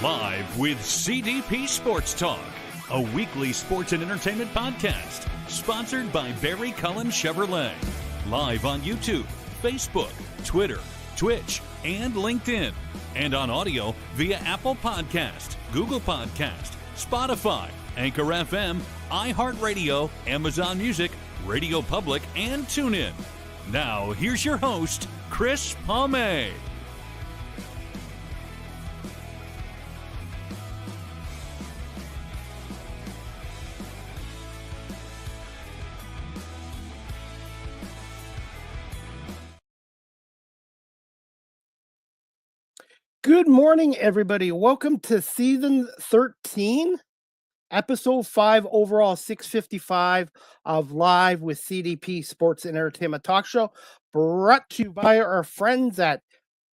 Live with CDP Sports Talk, a weekly sports and entertainment podcast sponsored by Barry Cullen Chevrolet. Live on YouTube, Facebook, Twitter, Twitch, and LinkedIn. And on audio via Apple Podcast, Google Podcast, Spotify, Anchor FM, iHeartRadio, Amazon Music, Radio Public, and TuneIn. Now, here's your host, Chris Palme. Good morning, everybody. Welcome to season 13, episode 5, overall 655 of Live with CDP Sports and Entertainment Talk Show, brought to you by our friends at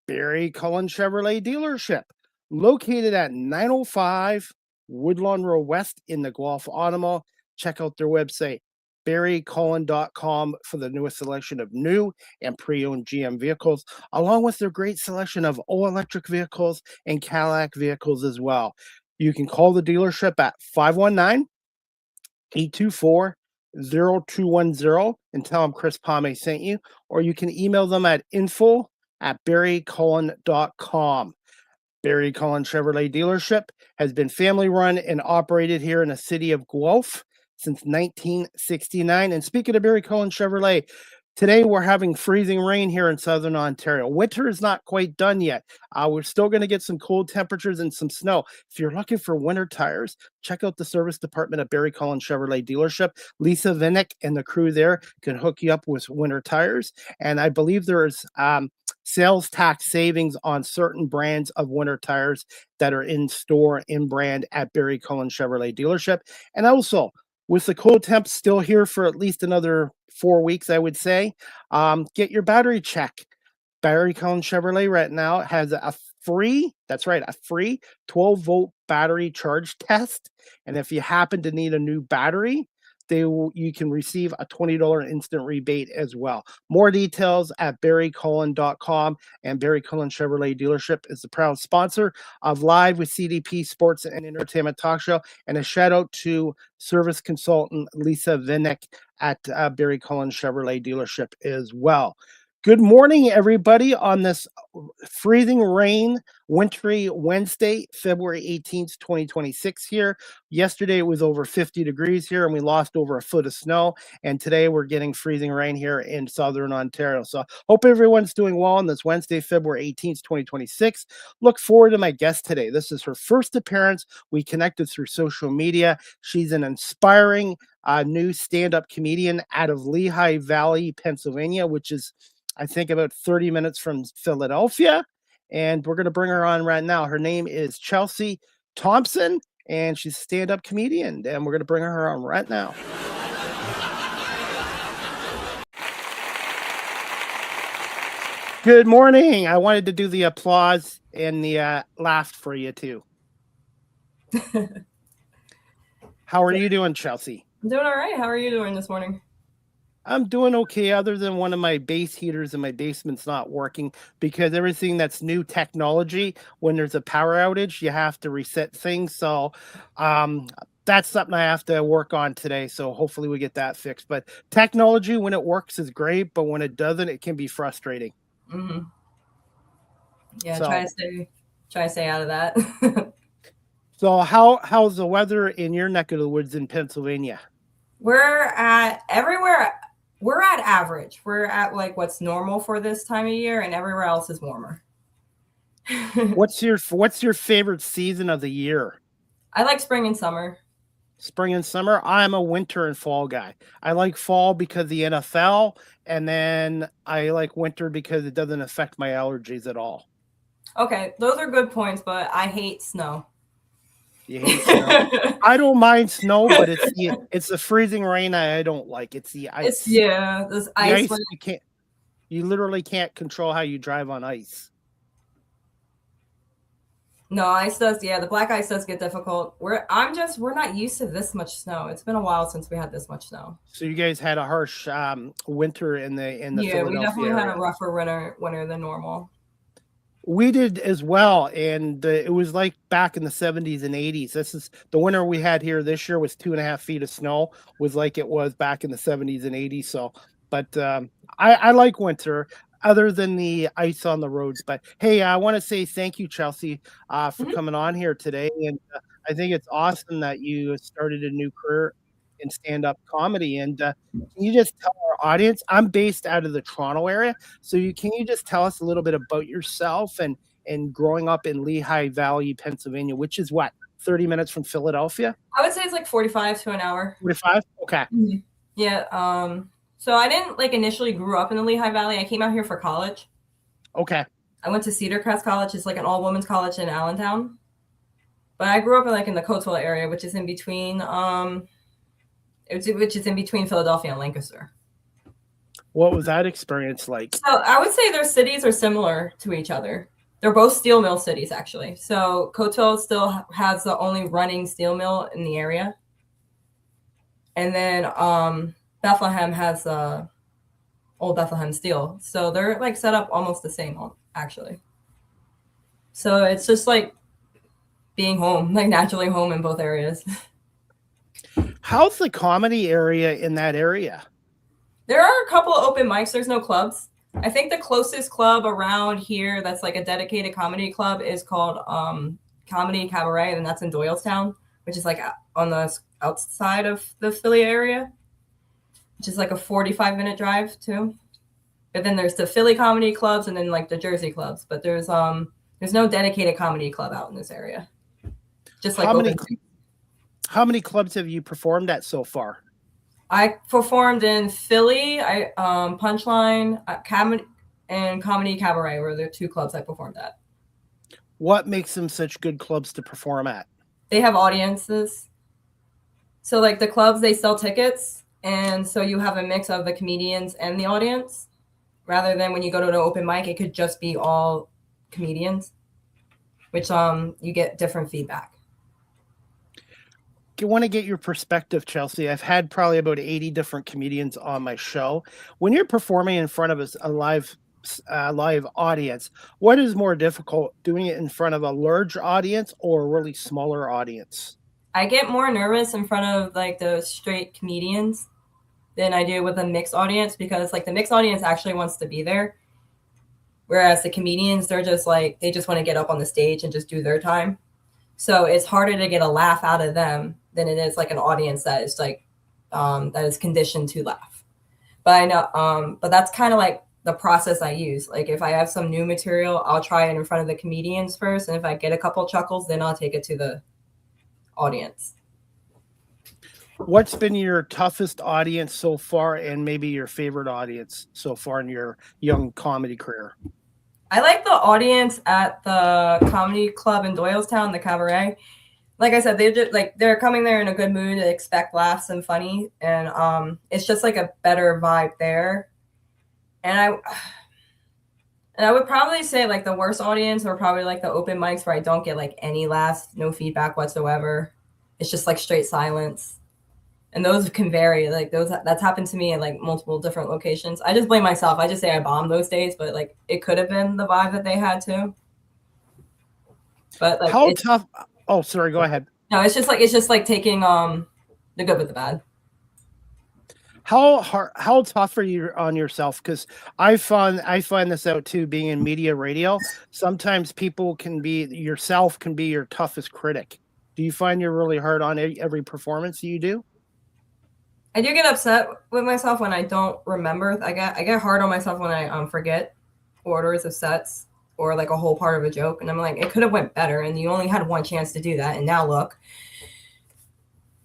Barry Cullen Chevrolet Dealership, located at 905 Woodlawn Road West in the Guelph Automall. Check out their website, barrycullen.com, for the newest selection of new and pre-owned GM vehicles, along with their great selection of all-electric vehicles and Cadillac vehicles as well. You can call the dealership at 519-824-0210 and tell them Chris Palme sent you, or you can email them at info@barrycullen.com. Barry Cullen Chevrolet Dealership has been family-run and operated here in the city of Guelph since 1969. And speaking of Barry Cullen Chevrolet, today we're having freezing rain here in southern Ontario. Winter is not quite done yet. We're still going to get some cold temperatures and some snow. If you're looking for winter tires, check out the service department at Barry Cullen Chevrolet Dealership. Lisa Vinnick and the crew there can hook you up with winter tires. And I believe there's sales tax savings on certain brands of winter tires that are in store, in brand at Barry Cullen Chevrolet Dealership. And also, with the cold temps still here for at least another 4 weeks, I would say, get your battery check. Barry Cullen Chevrolet right now has a free 12-volt battery charge test. And if you happen to need a new battery, you can receive a $20 instant rebate as well. More details at barrycullen.com, and Barry Cullen Chevrolet Dealership is the proud sponsor of Live with CDP Sports and Entertainment Talk Show. And a shout out to service consultant Lisa Vinnick at Barry Cullen Chevrolet Dealership as well. Good morning, everybody, on this freezing rain, wintry Wednesday, February 18th, 2026 here. Yesterday, it was over 50 degrees here, and we lost over a foot of snow. And today, we're getting freezing rain here in southern Ontario. So hope everyone's doing well on this Wednesday, February 18th, 2026. Look forward to my guest today. This is her first appearance. We connected through social media. She's an inspiring new stand-up comedian out of Lehigh Valley, Pennsylvania, which is, I think, about 30 minutes from Philadelphia. And we're going to bring her on right now. Her name is Chelsea Thompson, and she's a stand-up comedian. And we're going to bring her on right now. Good morning. I wanted to do the applause and the laugh for you, too. How are you doing, Chelsea? I'm doing all right. How are you doing this morning? I'm doing okay, other than one of my base heaters in my basement's not working, because everything that's new technology, when there's a power outage, you have to reset things. So that's something I have to work on today. So hopefully we get that fixed. But technology, when it works, is great. But when it doesn't, it can be frustrating. Mm-hmm. Yeah, so, try to stay out of that. So how's the weather in your neck of the woods in Pennsylvania? We're at average. We're at like what's normal for this time of year, and everywhere else is warmer. What's your favorite season of the year? I like spring and summer. Spring and summer. I'm a winter and fall guy. I like fall because of the NFL, and then I like winter because it doesn't affect my allergies at all. Okay, those are good points, but I hate snow. You hate snow. I don't mind snow, but it's the freezing rain I don't like. It's the ice. This ice. You literally can't control how you drive on ice. No, ice does. Yeah, the black ice does get difficult. We're not used to this much snow. It's been a while since we had this much snow. So you guys had a harsh winter in the yeah, we definitely had a rougher winter than normal. We did as well, and it was like back in the 70s and 80s. This is the winter we had here this year was 2.5 feet of snow, was like it was back in the 70s and 80s. So, but I like winter, other than the ice on the roads. But hey, I want to say thank you, Chelsea, for Mhm. coming on here today, and I think it's awesome that you started a new career in stand-up comedy. And can you just tell our audience? I'm based out of the Toronto area. So can you just tell us a little bit about yourself and growing up in Lehigh Valley, Pennsylvania, which is what, 30 minutes from Philadelphia? I would say it's like 45 to an hour. 45? Okay. Mhm. Yeah. So I didn't like initially grew up in the Lehigh Valley. I came out here for college. Okay. I went to Cedar Crest College. It's like an all women's college in Allentown. But I grew up in the Coatesville area, which is in between Philadelphia and Lancaster. What was that experience like? So I would say their cities are similar to each other. They're both steel mill cities, actually. So Coatesville still has the only running steel mill in the area. And then Bethlehem has old Bethlehem Steel. So they're like set up almost the same, actually. So it's just like being home, like naturally home in both areas. How's the comedy area in that area? There are a couple of open mics. There's no clubs. I think the closest club around here that's like a dedicated comedy club is called Comedy Cabaret, and that's in Doylestown, which is like on the outside of the Philly area, which is like a 45-minute drive too. But then there's the Philly comedy clubs and then like the Jersey clubs. But there's no dedicated comedy club out in this area. Just like how many clubs have you performed at so far? I performed in Philly, Punchline, and Comedy Cabaret were the two clubs I performed at. What makes them such good clubs to perform at? They have audiences. So like the clubs, they sell tickets. And so you have a mix of the comedians and the audience. Rather than when you go to an open mic, it could just be all comedians, which you get different feedback. I want to get your perspective, Chelsea. I've had probably about 80 different comedians on my show. When you're performing in front of a live audience, what is more difficult, doing it in front of a large audience or a really smaller audience? I get more nervous in front of like the straight comedians than I do with a mixed audience, because like the mixed audience actually wants to be there. Whereas the comedians, they're just like, they just want to get up on the stage and just do their time. So it's harder to get a laugh out of them than it is like an audience that is like, that is conditioned to laugh. But I know, but that's kind of like the process I use. Like if I have some new material, I'll try it in front of the comedians first. And if I get a couple chuckles, then I'll take it to the audience. What's been your toughest audience so far, and maybe your favorite audience so far in your young comedy career? I like the audience at the comedy club in Doylestown, the Cabaret. Like I said, they're coming there in a good mood to expect laughs and funny, and it's just like a better vibe there. And I would probably say like the worst audience are probably like the open mics where I don't get like any laughs, no feedback whatsoever. It's just like straight silence. And those can vary. Like that's happened to me at like multiple different locations. I just blame myself. I just say I bombed those days, but like it could have been the vibe that they had too. But like how tough? Oh, sorry. Go ahead. No, it's just like taking the good with the bad. How tough are you on yourself? Because I find this out too, being in media radio. Sometimes people can be your toughest critic. Do you find you're really hard on every performance you do? I do get upset with myself when I don't remember. I get hard on myself when I forget orders of sets or like a whole part of a joke, and I'm like, it could have went better, and you only had one chance to do that, and now look.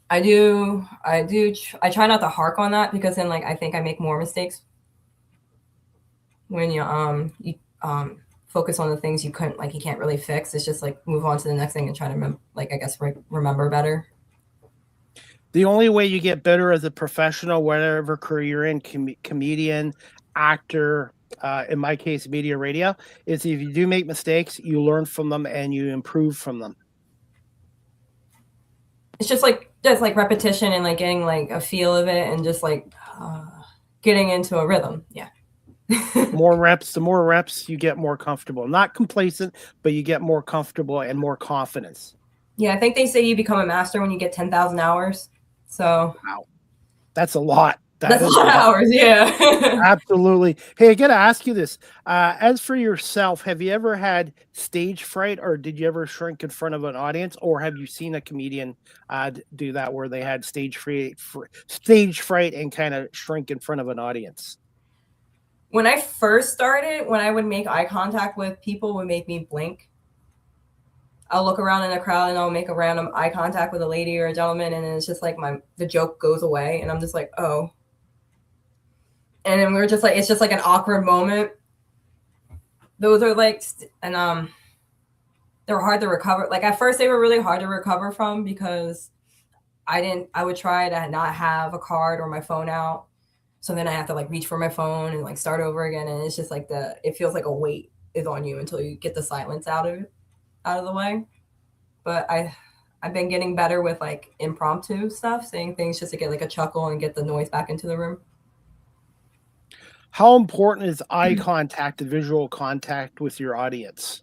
I try not to hark on that, because then like I think I make more mistakes when you focus on the things you can't really fix. It's just like move on to the next thing and try to remember better. The only way you get better as a professional, whatever career you're in, comedian, actor, in my case, media radio, is if you do make mistakes, you learn from them and you improve from them. It's just like repetition and like getting like a feel of it and just like getting into a rhythm. Yeah. More reps, the more reps you get more comfortable. Not complacent, but you get more comfortable and more confidence. Yeah, I think they say you become a master when you get 10,000 hours. So Wow. That's a lot. That that's a is lot a of lot. hours. Yeah. Absolutely. Hey, I got to ask you this. As for yourself, have you ever had stage fright, or did you ever shrink in front of an audience, or have you seen a comedian do that where they had stage fright and kind of shrink in front of an audience? When I first started, when I would make eye contact with people, would make me blink. I'll look around in a crowd and I'll make a random eye contact with a lady or a gentleman, and then it's just like the joke goes away, and I'm just like, oh. And then we're just like, it's just like an awkward moment. Those are like, and they're hard to recover. Like at first, they were really hard to recover from because I would try to not have a card or my phone out. So then I have to like reach for my phone and like start over again. And it's just like it feels like a weight is on you until you get the silence out of the way. But I've been getting better with like impromptu stuff, saying things just to get like a chuckle and get the noise back into the room. How important is eye contact, the visual contact with your audience?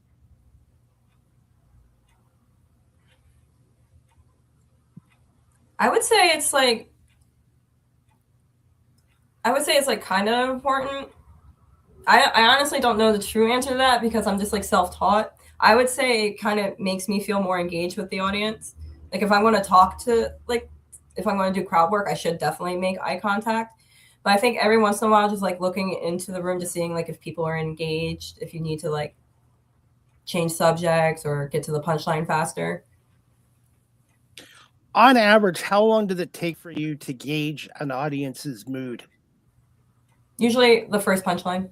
I would say it's like kind of important. I honestly don't know the true answer to that because I'm just like self-taught. I would say it kind of makes me feel more engaged with the audience. Like if I'm going to talk to if I'm going to do crowd work, I should definitely make eye contact. But I think every once in a while, just like looking into the room, just seeing like if people are engaged, if you need to like change subjects or get to the punchline faster. On average, how long does it take for you to gauge an audience's mood? Usually the first punchline.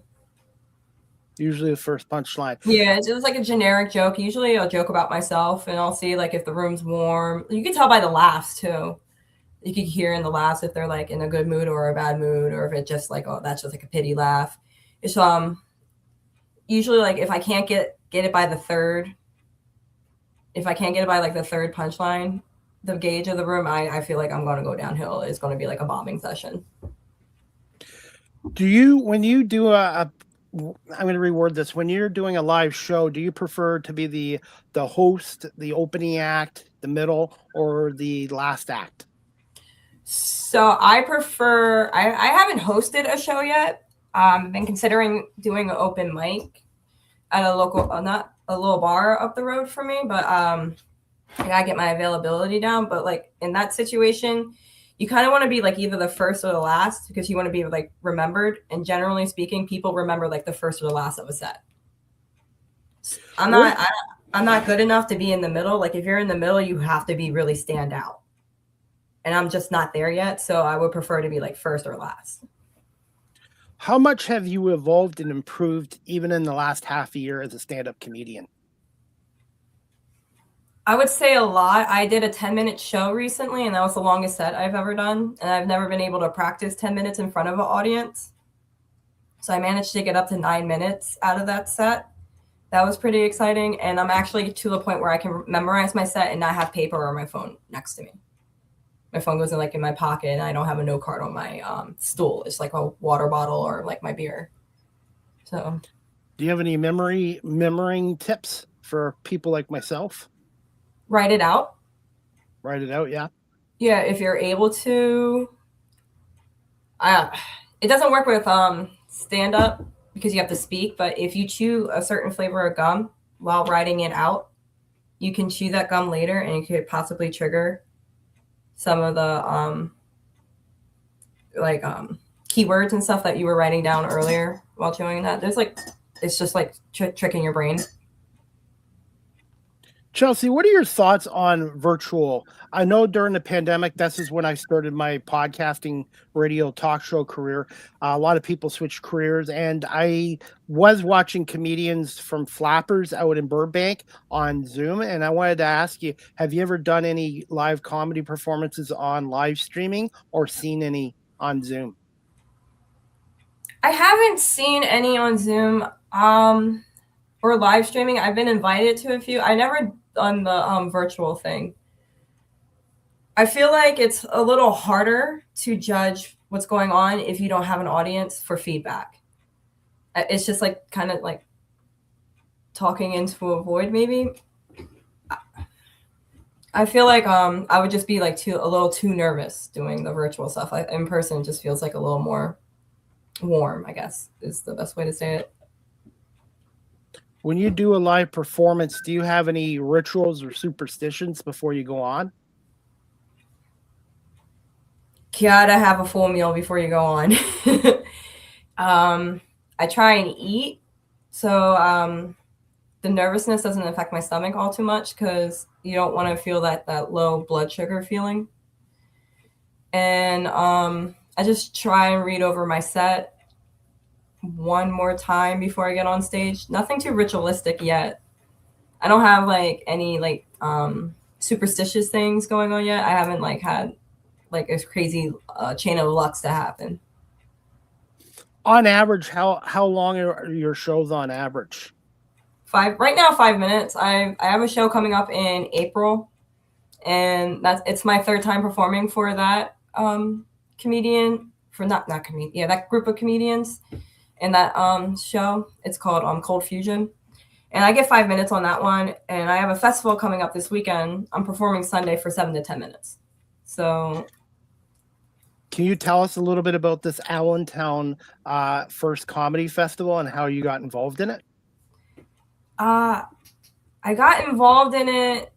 Usually the first punchline. Yeah, it's just like a generic joke. Usually I'll joke about myself and I'll see like if the room's warm. You can tell by the laughs too. You can hear in the laughs if they're like in a good mood or a bad mood, or if it's just like, oh, that's just like a pity laugh. It's usually like if I can't get it by the third, if I can't get it by like the third punchline, the gauge of the room, I feel like I'm going to go downhill. It's going to be like a bombing session. When you do I'm going to reword this. When you're doing a live show, do you prefer to be the host, the opening act, the middle, or the last act? So I prefer, I haven't hosted a show yet. I've been considering doing an open mic at a local, not a little bar up the road from me, but I gotta get my availability down. But like in that situation, you kind of want to be like either the first or the last because you want to be like remembered. And generally speaking, people remember like the first or the last of a set. I'm not good enough to be in the middle. Like if you're in the middle, you have to be really stand out. And I'm just not there yet. So I would prefer to be like first or last. How much have you evolved and improved even in the last half a year as a stand-up comedian? I would say a lot. I did a 10-minute show recently, and that was the longest set I've ever done. And I've never been able to practice 10 minutes in front of an audience. So I managed to get up to 9 minutes out of that set. That was pretty exciting. And I'm actually to the point where I can memorize my set and not have paper or my phone next to me. My phone goes in my pocket, and I don't have a note card on my stool. It's like a water bottle or like my beer. So, do you have any memorizing tips for people like myself? Write it out. Write it out, yeah. Yeah, if you're able to. It doesn't work with stand up because you have to speak. But if you chew a certain flavor of gum while writing it out, you can chew that gum later, and it could possibly trigger some of the keywords and stuff that you were writing down earlier while chewing that. It's just like tricking your brain. Chelsea, what are your thoughts on virtual? I know during the pandemic, this is when I started my podcasting radio talk show career. A lot of people switched careers, and I was watching comedians from Flappers out in Burbank on Zoom. And I wanted to ask you, have you ever done any live comedy performances on live streaming or seen any on Zoom? I haven't seen any on Zoom or live streaming. I've been invited to a few. I never done the virtual thing. I feel like it's a little harder to judge what's going on if you don't have an audience for feedback. It's just like kind of like talking into a void, maybe. I feel like I would just be like a little too nervous doing the virtual stuff. In person just feels like a little more warm, I guess is the best way to say it. When you do a live performance, do you have any rituals or superstitions before you go on? Gotta have a full meal before you go on. I try and eat, so the nervousness doesn't affect my stomach all too much because you don't want to feel that low blood sugar feeling. And I just try and read over my set one more time before I get on stage. Nothing too ritualistic yet. I don't have like any like superstitious things going on yet. I haven't like had like a crazy chain of lucks to happen. On average, how long are your shows on average? 5 minutes. I have a show coming up in April, and it's my third time performing for that comedian for not comedian, yeah, that group of comedians in that show. It's called Cold Fusion, and I get 5 minutes on that one. And I have a festival coming up this weekend. I'm performing Sunday for 7 to 10 minutes. So, can you tell us a little bit about this Allentown First Comedy Festival and how you got involved in it? I got involved in it.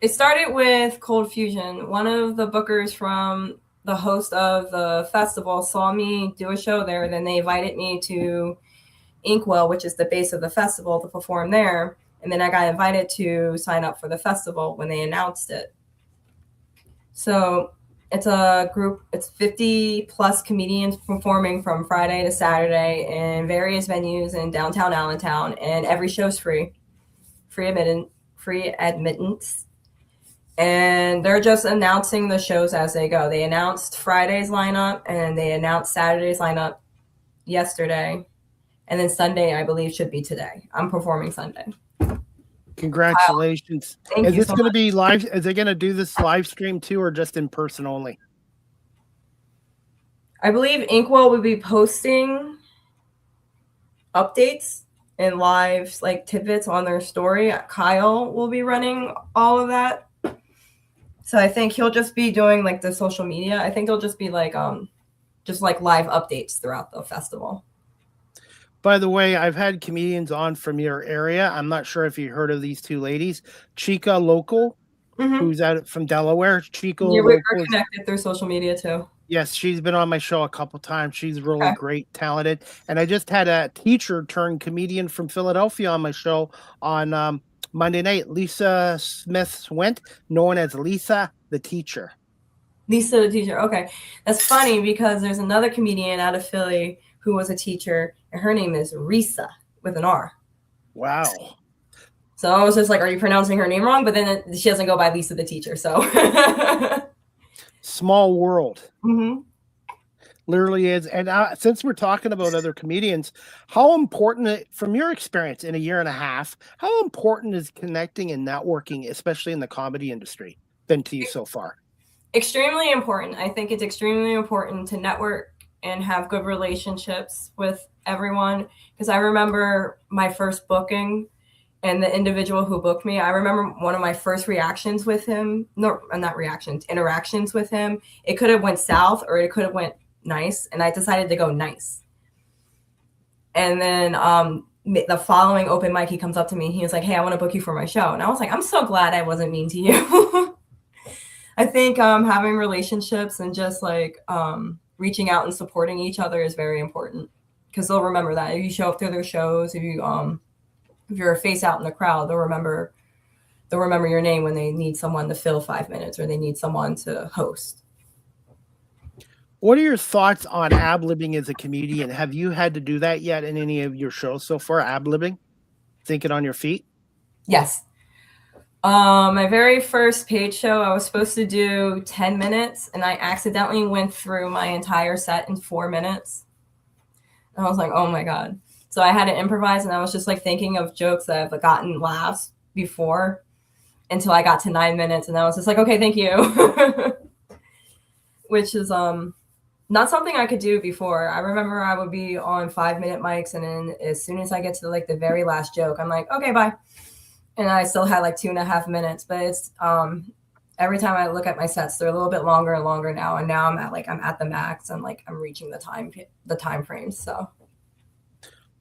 It started with Cold Fusion. One of the bookers from the host of the festival saw me do a show there. Then they invited me to Inkwell, which is the base of the festival, to perform there. And then I got invited to sign up for the festival when they announced it. So it's a group, it's 50 plus comedians performing from Friday to Saturday in various venues in downtown Allentown, and every show's free admittance. And they're just announcing the shows as they go. They announced Friday's lineup and they announced Saturday's lineup yesterday. And then Sunday, I believe, should be today. I'm performing Sunday. Congratulations. Thank is you this so going to much. be live? Is it going to do this live stream too, or just in person only? I believe Inkwell will be posting updates and live like tidbits on their story. Kyle will be running all of that. So I think he'll just be doing like the social media. I think they'll just be like just like live updates throughout the festival. By the way, I've had comedians on from your area. I'm not sure if you heard of these two ladies. Chica Local, who's out from Delaware. Chica Yeah, we're Local connected through social media too. Yes, she's been on my show a couple times. She's really great, talented. And I just had a teacher turned comedian from Philadelphia on my show on Monday night. Lisa Smith-Swint, known as Lisa the Teacher. Lisa the Teacher. Okay. That's funny because there's another comedian out of Philly who was a teacher, and her name is Risa with an R. Wow. So I was just like, are you pronouncing her name wrong? But then she doesn't go by Lisa the Teacher. So small world. Mm-hmm. Literally is. And since we're talking about other comedians, how important, from your experience in a year and a half, how important is connecting and networking, especially in the comedy industry, been to you so far? Extremely important. I think it's extremely important to network and have good relationships with everyone. Because I remember my first booking and the individual who booked me, I remember one of my first reactions with him, interactions with him. It could have went south or it could have went nice. And I decided to go nice. And then the following open mic, he comes up to me. He was like, hey, I want to book you for my show. And I was like, I'm so glad I wasn't mean to you. I think having relationships and just like reaching out and supporting each other is very important because they'll remember that. If you show up to their shows, if you're a face out in the crowd, they'll remember your name when they need someone to fill 5 minutes or they need someone to host. What are your thoughts on ad-libbing as a comedian? Have you had to do that yet in any of your shows so far, ad-libbing? Thinking on your feet? Yes. My very first paid show, I was supposed to do 10 minutes and I accidentally went through my entire set in 4 minutes. And I was like, oh my God. So I had to improvise and I was just like thinking of jokes that I've gotten laughs before until I got to 9 minutes and I was just like, okay, thank you. Which is, not something I could do before. I remember I would be on 5-minute mics, and then as soon as I get to like the very last joke, I'm like, okay, bye. And I still had like 2.5 minutes, but it's every time I look at my sets, they're a little bit longer and longer now. And now I'm at the max, and like I'm reaching the time frames. So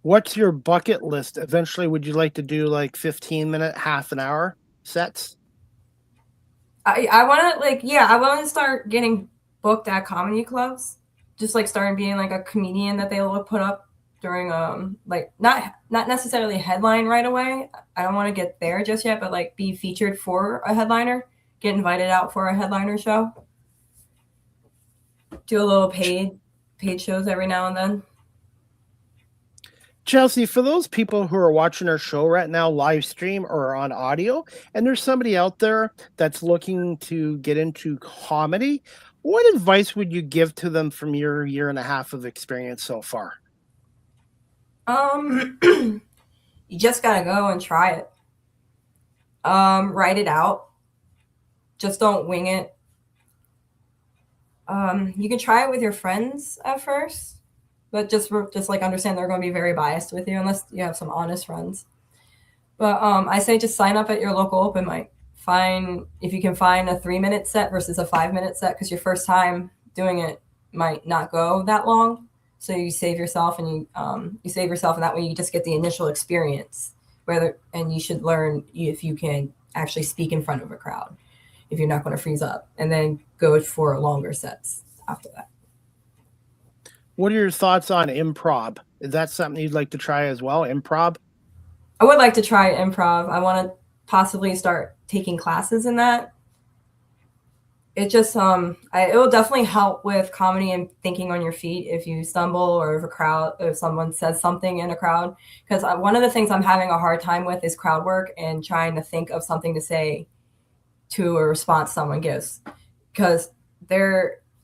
What's your bucket list? Eventually, would you like to do like 15-minute, half an hour sets? I want to I want to start getting booked at comedy clubs, just like starting being like a comedian that they will put up during like not necessarily headline right away. I don't want to get there just yet, but like be featured for a headliner, get invited out for a headliner show, do a little paid shows every now and then. Chelsea, for those people who are watching our show right now, live stream or on audio, and there's somebody out there that's looking to get into comedy, what advice would you give to them from your 1.5 years of experience so far? You just gotta go and try it. Write it out. Just don't wing it. You can try it with your friends at first, but just like understand they're going to be very biased with you unless you have some honest friends. But I say just sign up at your local open mic. If you can find a 3-minute set versus a 5-minute set, because your first time doing it might not go that long. So you save yourself, and you save yourself, and that way you just get the initial experience. And you should learn if you can actually speak in front of a crowd, if you're not going to freeze up, and then go for longer sets after that. What are your thoughts on improv? Is that something you'd like to try as well? Improv? I would like to try improv. I want to possibly start taking classes in that. It just it will definitely help with comedy and thinking on your feet if you stumble, or if someone says something in a crowd. Because one of the things I'm having a hard time with is crowd work and trying to think of something to say to a response someone gives, because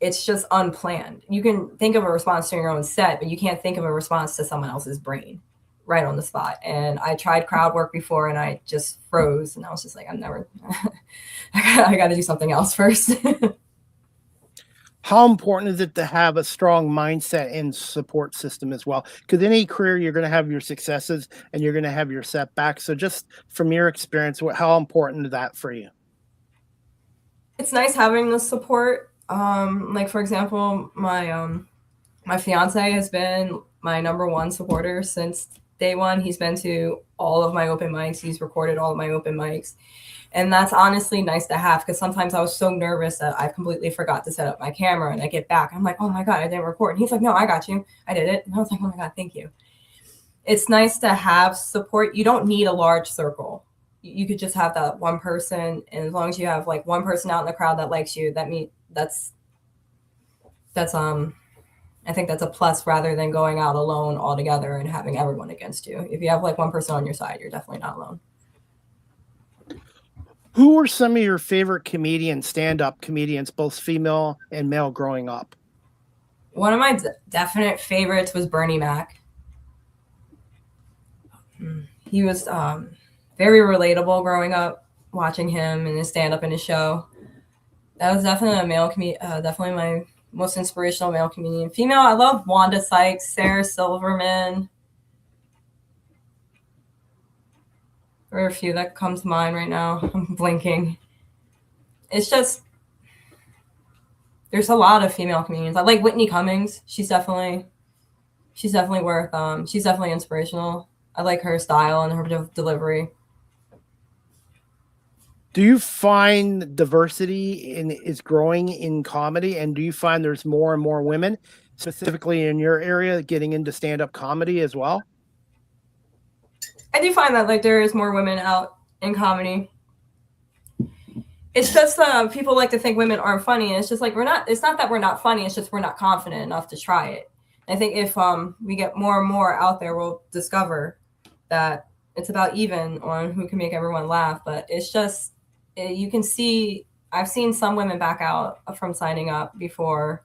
it's just unplanned. You can think of a response to your own set, but you can't think of a response to someone else's brain right on the spot. And I tried crowd work before, and I just froze, and I was just like, I'm never I got to do something else first. How important is it to have a strong mindset and support system as well? Because any career, you're going to have your successes and you're going to have your setbacks. So just from your experience, how important is that for you? It's nice having the support. Like for example, my fiance has been my number one supporter since day one. He's been to all of my open mics. He's recorded all of my open mics. And that's honestly nice to have, because sometimes I was so nervous that I completely forgot to set up my camera, and I get back, I'm like, oh my God, I didn't record. And he's like, no, I got you. I did it. And I was like, oh my God, thank you. It's nice to have support. You don't need a large circle. You could just have that one person. And as long as you have like one person out in the crowd that likes you, that's I think that's a plus, rather than going out alone altogether and having everyone against you. If you have like one person on your side, you're definitely not alone. Who were some of your favorite comedians, stand-up comedians, both female and male, growing up? One of my definite favorites was Bernie Mac. He was very relatable growing up, watching him and his stand-up and his show. That was definitely a male definitely my most inspirational male comedian. Female, I love Wanda Sykes, Sarah Silverman. There are a few that come to mind right now. I'm blinking. It's just, there's a lot of female comedians. I like Whitney Cummings. She's definitely worth, she's definitely inspirational. I like her style and her delivery. Do you find diversity is growing in comedy, and do you find there's more and more women, specifically in your area, getting into stand-up comedy as well? I do find that like there is more women out in comedy. It's just people like to think women aren't funny, and it's just like it's not that we're not funny, it's just we're not confident enough to try it. I think if we get more and more out there, we'll discover that it's about even on who can make everyone laugh. But it's just, you can see, I've seen some women back out from signing up before.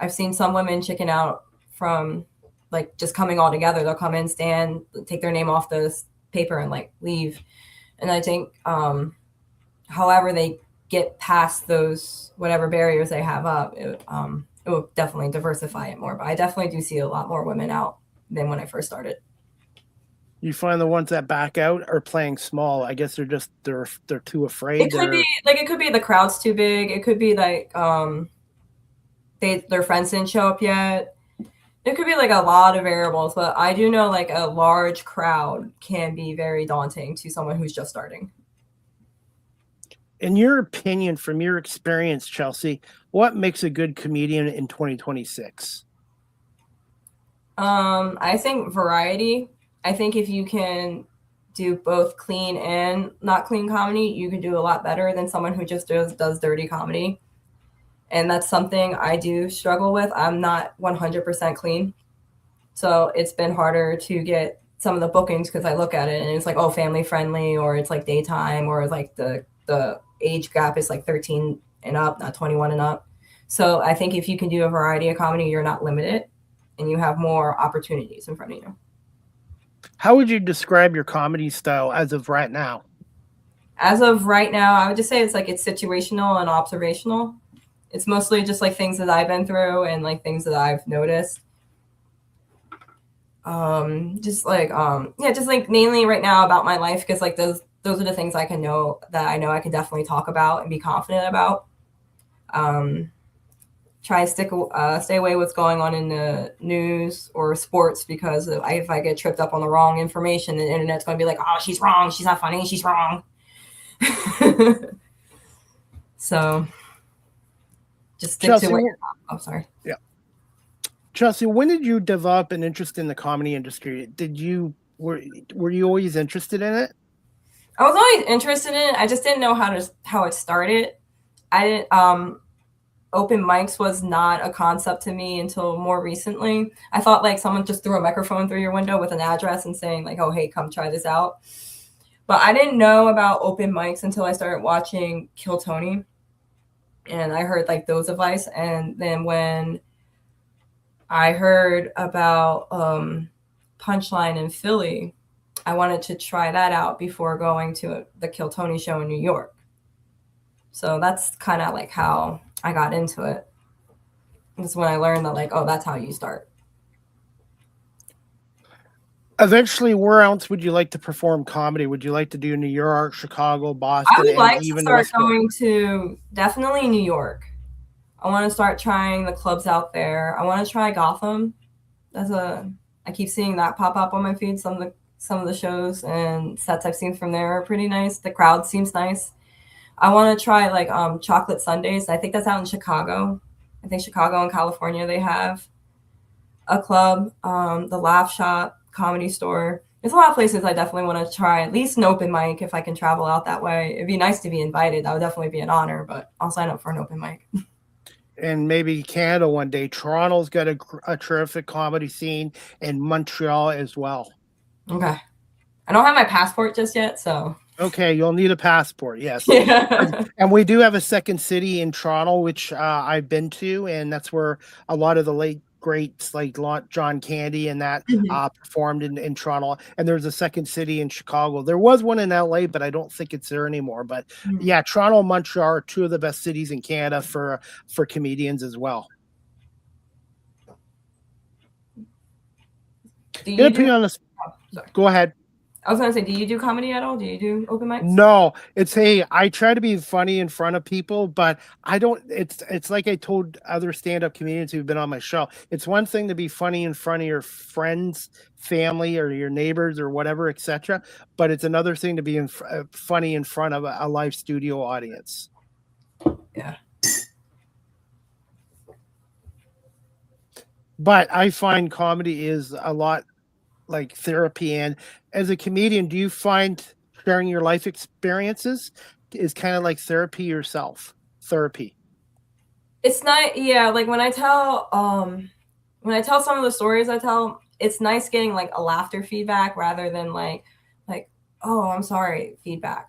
I've seen some women chicken out from like just coming all together. They'll come in, stand, take their name off the paper and like leave. And I think however they get past those whatever barriers they have up, it will definitely diversify it more. But I definitely do see a lot more women out than when I first started. You find the ones that back out are playing small. I guess they're too afraid. It could be the crowd's too big. It could be like their friends didn't show up yet. It could be like a lot of variables, but I do know like a large crowd can be very daunting to someone who's just starting. In your opinion, from your experience, Chelsea, what makes a good comedian in 2026? I think variety. I think if you can do both clean and not clean comedy, you can do a lot better than someone who just does dirty comedy. And that's something I do struggle with. I'm not 100% clean. So it's been harder to get some of the bookings because I look at it and it's like, oh, family friendly, or it's like daytime, or like the age gap is like 13 and up, not 21 and up. So I think if you can do a variety of comedy, you're not limited and you have more opportunities in front of you. How would you describe your comedy style as of right now? As of right now, I would just say it's situational and observational. It's mostly just like things that I've been through and like things that I've noticed. Just like mainly right now about my life, because like those are the things I know I can definitely talk about and be confident about. Try to stay away what's going on in the news or sports, because if I get tripped up on the wrong information, the internet's going to be like, oh, she's wrong. She's not funny. She's wrong. So just stick Chelsea, to what you're not. Oh, sorry. Yeah. Chelsea, when did you develop an interest in the comedy industry? Were you always interested in it? I was always interested in it. I just didn't know how it started. I didn't open mics was not a concept to me until more recently. I thought like someone just threw a microphone through your window with an address and saying like, oh, hey, come try this out. But I didn't know about open mics until I started watching Kill Tony. And I heard like those advice. And then when I heard about Punchline in Philly, I wanted to try that out before going to the Kill Tony show in New York. So that's kind of like how I got into it. That's when I learned that like, oh, that's how you start. Eventually, where else would you like to perform comedy? Would you like to do New York, Chicago, Boston? I would like to start going to definitely New York. I want to start trying the clubs out there. I want to try Gotham. I keep seeing that pop up on my feed. Some of the shows and sets I've seen from there are pretty nice. The crowd seems nice. I want to try like Chocolate Sundays. I think that's out in Chicago. I think Chicago and California, they have a club, the Laugh Shop, Comedy Store. There's a lot of places I definitely want to try, at least an open mic if I can travel out that way. It'd be nice to be invited. That would definitely be an honor, but I'll sign up for an open mic. And maybe Canada one day. Toronto's got a terrific comedy scene, and Montreal as well. Okay. I don't have my passport just yet, so. Okay, you'll need a passport, yes. Yeah. And we do have a second city in Toronto, which I've been to, and that's where a lot of the late greats like John Candy and that performed in Toronto. And there's a second city in Chicago. There was one in LA, but I don't think it's there anymore. But yeah, Toronto and Montreal are two of the best cities in Canada for comedians as well. Go ahead. I was going to say, do you do comedy at all? Do you do open mics? No, I try to be funny in front of people, but I don't, it's like I told other stand-up comedians who've been on my show. It's one thing to be funny in front of your friends, family, or your neighbors or whatever, etc. But it's another thing to be funny in front of a live studio audience. Yeah. But I find comedy is a lot like therapy. And as a comedian, do you find sharing your life experiences is kind of like therapy yourself? Therapy. It's not, yeah. Like when I tell some of the stories I tell, it's nice getting like a laughter feedback rather than like, oh, I'm sorry feedback.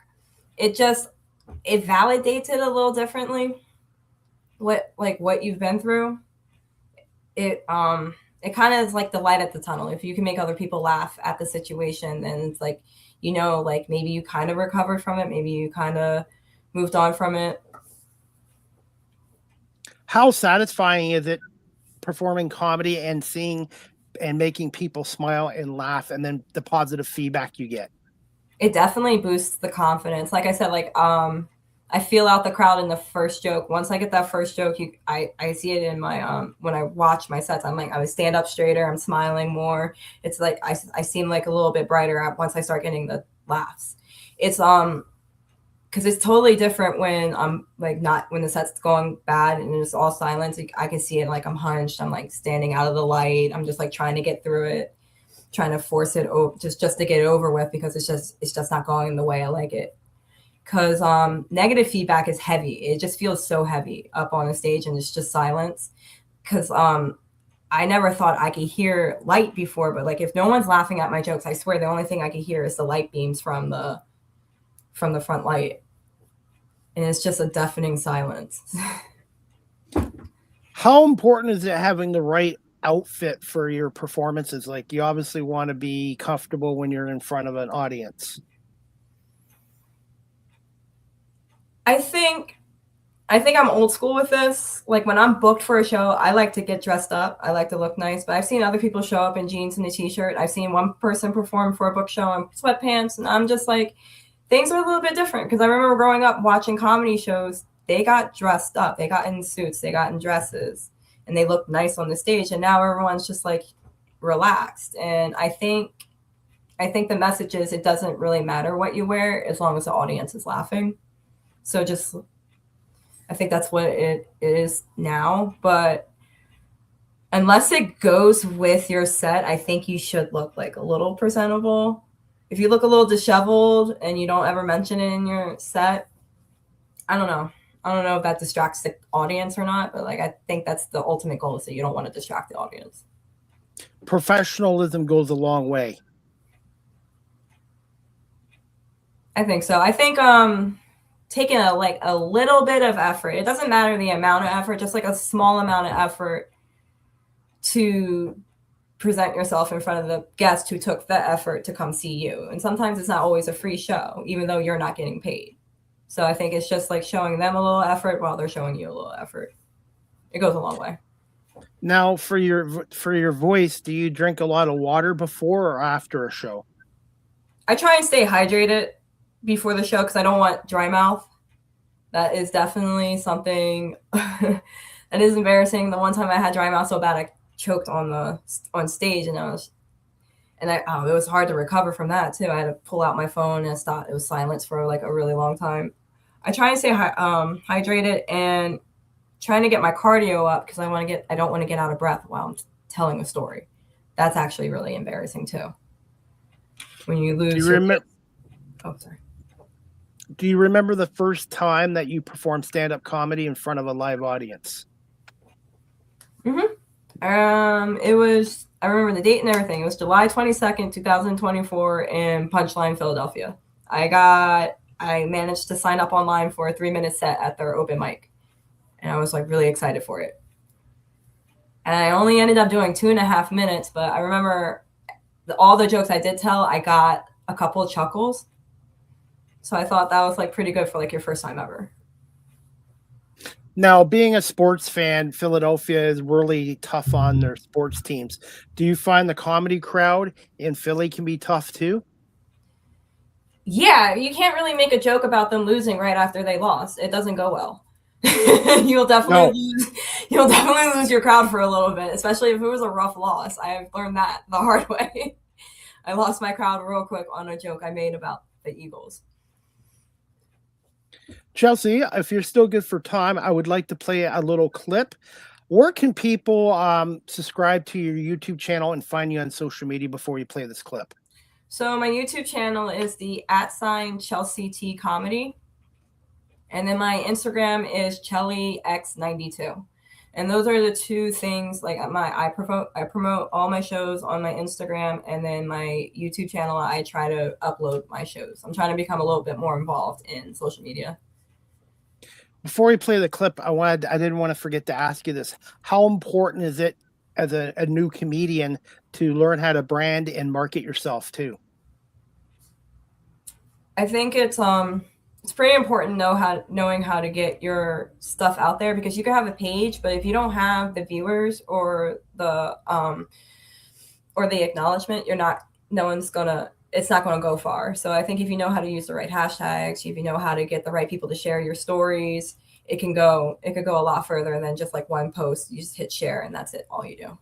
It validates it a little differently. What you've been through. It kind of is like the light at the tunnel. If you can make other people laugh at the situation, then it's like, like maybe you kind of recovered from it. Maybe you kind of moved on from it. How satisfying is it performing comedy and seeing and making people smile and laugh, and then the positive feedback you get? It definitely boosts the confidence. Like I said, like I feel out the crowd in the first joke. Once I get that first joke, I see it in my when I watch my sets. I'm like, I would stand up straighter, I'm smiling more. It's like I seem like a little bit brighter once I start getting the laughs. It's because it's totally different when I'm like not when the set's going bad and it's all silence. I can see it, like I'm hunched, I'm like standing out of the light, I'm just like trying to get through it, trying to force it over just to get it over with, because it's just not going the way I like it. Because negative feedback is heavy. It just feels so heavy up on the stage, and it's just silence. Because I never thought I could hear light before, but like if no one's laughing at my jokes, I swear the only thing I could hear is the light beams from the front light, and it's just a deafening silence. How important is it having the right outfit for your performances? Like, you obviously want to be comfortable when you're in front of an audience. I think I'm old school with this. Like when I'm booked for a show, I like to get dressed up. I like to look nice, but I've seen other people show up in jeans and a t-shirt. I've seen one person perform for a book show in sweatpants, and I'm just like, things are a little bit different. Because I remember growing up watching comedy shows, they got dressed up, they got in suits, they got in dresses, and they looked nice on the stage. And now everyone's just like relaxed. And I think the message is it doesn't really matter what you wear as long as the audience is laughing. So just, I think that's what it is now. But unless it goes with your set, I think you should look like a little presentable. If you look a little disheveled and you don't ever mention it in your set, I don't know. I don't know if that distracts the audience or not, but like I think that's the ultimate goal, is that you don't want to distract the audience. Professionalism goes a long way. I think so. I think taking a little bit of effort. It doesn't matter the amount of effort, just like a small amount of effort to present yourself in front of the guest who took the effort to come see you. And sometimes it's not always a free show, even though you're not getting paid. So I think it's just like showing them a little effort while they're showing you a little effort. It goes a long way. Now, for your voice, do you drink a lot of water before or after a show? I try and stay hydrated before the show because I don't want dry mouth. That is definitely something that is embarrassing. The one time I had dry mouth so bad I choked on stage, and it was hard to recover from that too. I had to pull out my phone and stop. It was silence for like a really long time. I try and stay hydrated and trying to get my cardio up because I don't want to get out of breath while I'm telling a story. That's actually really embarrassing too. When you lose. Oh, sorry. Do you remember the first time that you performed stand-up comedy in front of a live audience? Mm-hmm. I remember the date and everything. It was July 22nd, 2024 in Punchline, Philadelphia. I managed to sign up online for a 3-minute set at their open mic. And I was like really excited for it. And I only ended up doing 2.5 minutes, but I remember all the jokes I did tell, I got a couple of chuckles. So I thought that was like pretty good for like your first time ever. Now, being a sports fan, Philadelphia is really tough on their sports teams. Do you find the comedy crowd in Philly can be tough too? Yeah, you can't really make a joke about them losing right after they lost. It doesn't go well. You'll definitely lose your crowd for a little bit, especially if it was a rough loss. I've learned that the hard way. I lost my crowd real quick on a joke I made about the Eagles. Chelsea, if you're still good for time, I would like to play a little clip. Where can people subscribe to your YouTube channel and find you on social media before you play this clip? So my YouTube channel is the @ChelseaT Comedy. And then my Instagram is ChellyX92. And those are the two things. Like I promote all my shows on my Instagram, and then my YouTube channel, I try to upload my shows. I'm trying to become a little bit more involved in social media. Before we play the clip, I didn't want to forget to ask you this. How important is it as a new comedian to learn how to brand and market yourself too? I think it's it's pretty important knowing how to get your stuff out there, because you can have a page, but if you don't have the viewers or the acknowledgement, it's not gonna go far. So I think if you know how to use the right hashtags, if you know how to get the right people to share your stories, it could go a lot further than just like one post. You just hit share and that's it, all you do.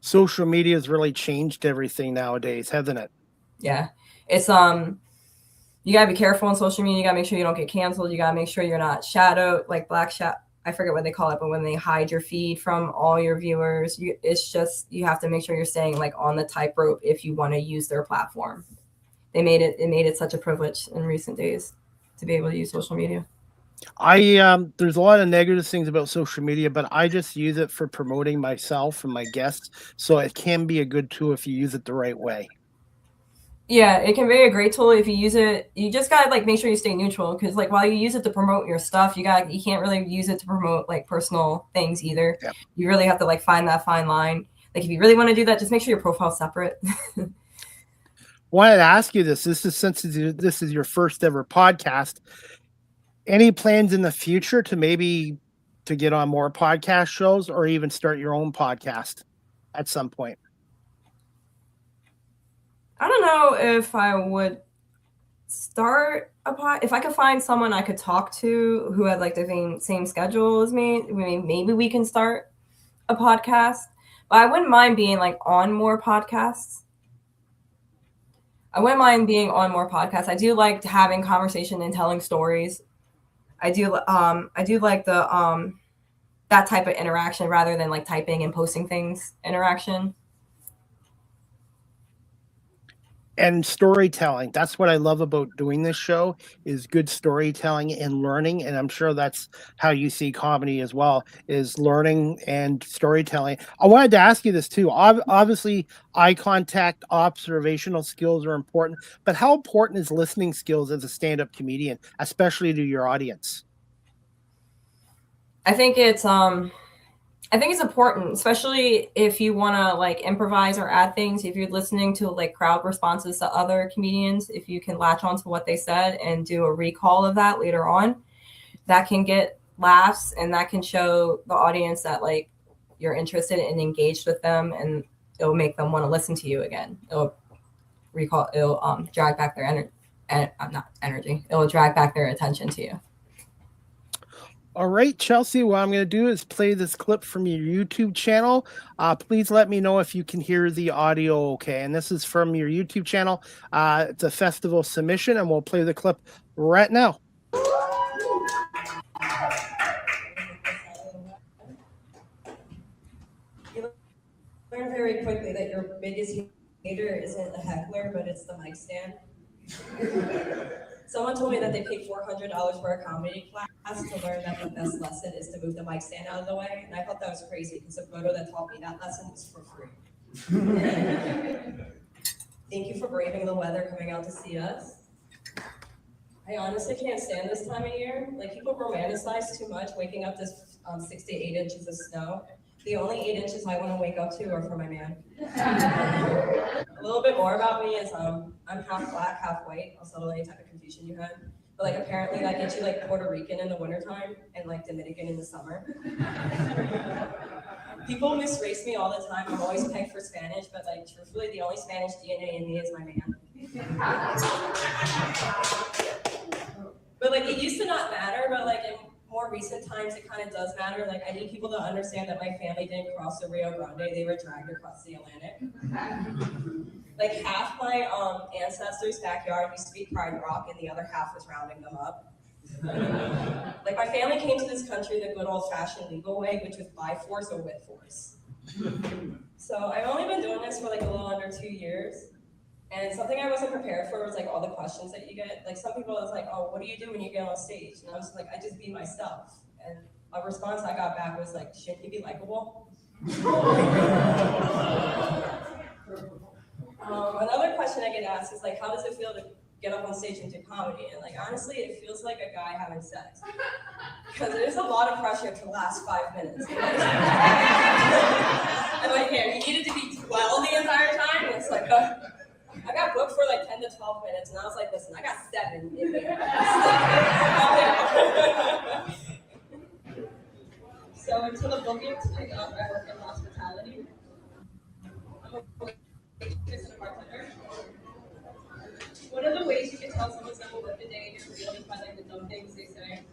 Social media has really changed everything nowadays, hasn't it? Yeah. It's you gotta be careful on social media. You gotta make sure you don't get canceled. You gotta make sure you're not shadowed, like black shadow. I forget what they call it, but when they hide your feed from all your viewers, it's just, you have to make sure you're staying like on the tightrope if you want to use their platform. It made it such a privilege in recent days to be able to use social media. There's a lot of negative things about social media, but I just use it for promoting myself and my guests. So it can be a good tool if you use it the right way. Yeah, it can be a great tool if you use it. You just gotta like make sure you stay neutral, because like while you use it to promote your stuff, you can't really use it to promote like personal things either. Yeah. You really have to like find that fine line. Like if you really want to do that, just make sure your profile's separate. Wanted to ask you this. This is your first ever podcast. Any plans in the future to get on more podcast shows, or even start your own podcast at some point? I don't know if I would start if I could find someone I could talk to who had like the same schedule as me. Maybe we can start a podcast. But I wouldn't mind being like on more podcasts. I I do like having conversation and telling stories. I do like the that type of interaction rather than like typing and posting things interaction. And storytelling. That's what I love about doing this show, is good storytelling and learning. And I'm sure that's how you see comedy as well, is learning and storytelling. I wanted to ask you this too. Obviously, eye contact, observational skills are important, but how important is listening skills as a stand-up comedian, especially to your audience? I think it's important, especially if you want to like improvise or add things. If you're listening to like crowd responses to other comedians, if you can latch onto what they said and do a recall of that later on, that can get laughs and that can show the audience that like you're interested and engaged with them, and it'll make them want to listen to you again. It'll drag back their energy. It'll drag back their attention to you. All right, Chelsea, what I'm going to do is play this clip from your YouTube channel. Please let me know if you can hear the audio okay. And this is from your YouTube channel. It's a festival submission, and we'll play the clip right now. You learn very quickly that your biggest hater isn't a heckler, but it's the mic stand. Someone told me that they paid $400 for a comedy class to learn that the best lesson is to move the mic stand out of the way. And I thought that was crazy because the photo that taught me that lesson was for free. Thank you for braving the weather, coming out to see us. I honestly can't stand this time of year. Like, people romanticize too much, waking up to 6 to 8 inches of snow. The only 8 inches I want to wake up to are for my man. A little bit more about me is I'm half black, half white. I'll settle any type of confusion you had. But like, apparently that gets you like Puerto Rican in the wintertime and like Dominican in the summer. People misrace me all the time. I'm always pegged for Spanish, but like truthfully, the only Spanish DNA in me is my man. But like, it used to not matter, but like in more recent times, it kind of does matter. Like, I need people to understand that my family didn't cross the Rio Grande; they were dragged across the Atlantic. Like, half my ancestors' backyard used to be Pride Rock, and the other half was rounding them up. Like, my family came to this country the good old-fashioned legal way, which was by force or with force. So I've only been doing this for like a little under 2 years. And something I wasn't prepared for was like all the questions that you get. Like, some people was like, oh, what do you do when you get on stage? And I was like, I just be myself. And a response I got back was like, shouldn't you be likable? Another question I get asked is like, how does it feel to get up on stage and do comedy? And like, honestly, it feels like a guy having sex. Because there's a lot of pressure to last 5 minutes. And like, here, you needed to be 12 the entire time? It's like, I got booked for like 10 to 12 minutes, and I was like, listen, I got 7 in here. So until the bookings pick up, I work in hospitality. I'm a waitress and a bartender. One of the ways you can tell someone's never worked a day in your field is by like the dumb things they say.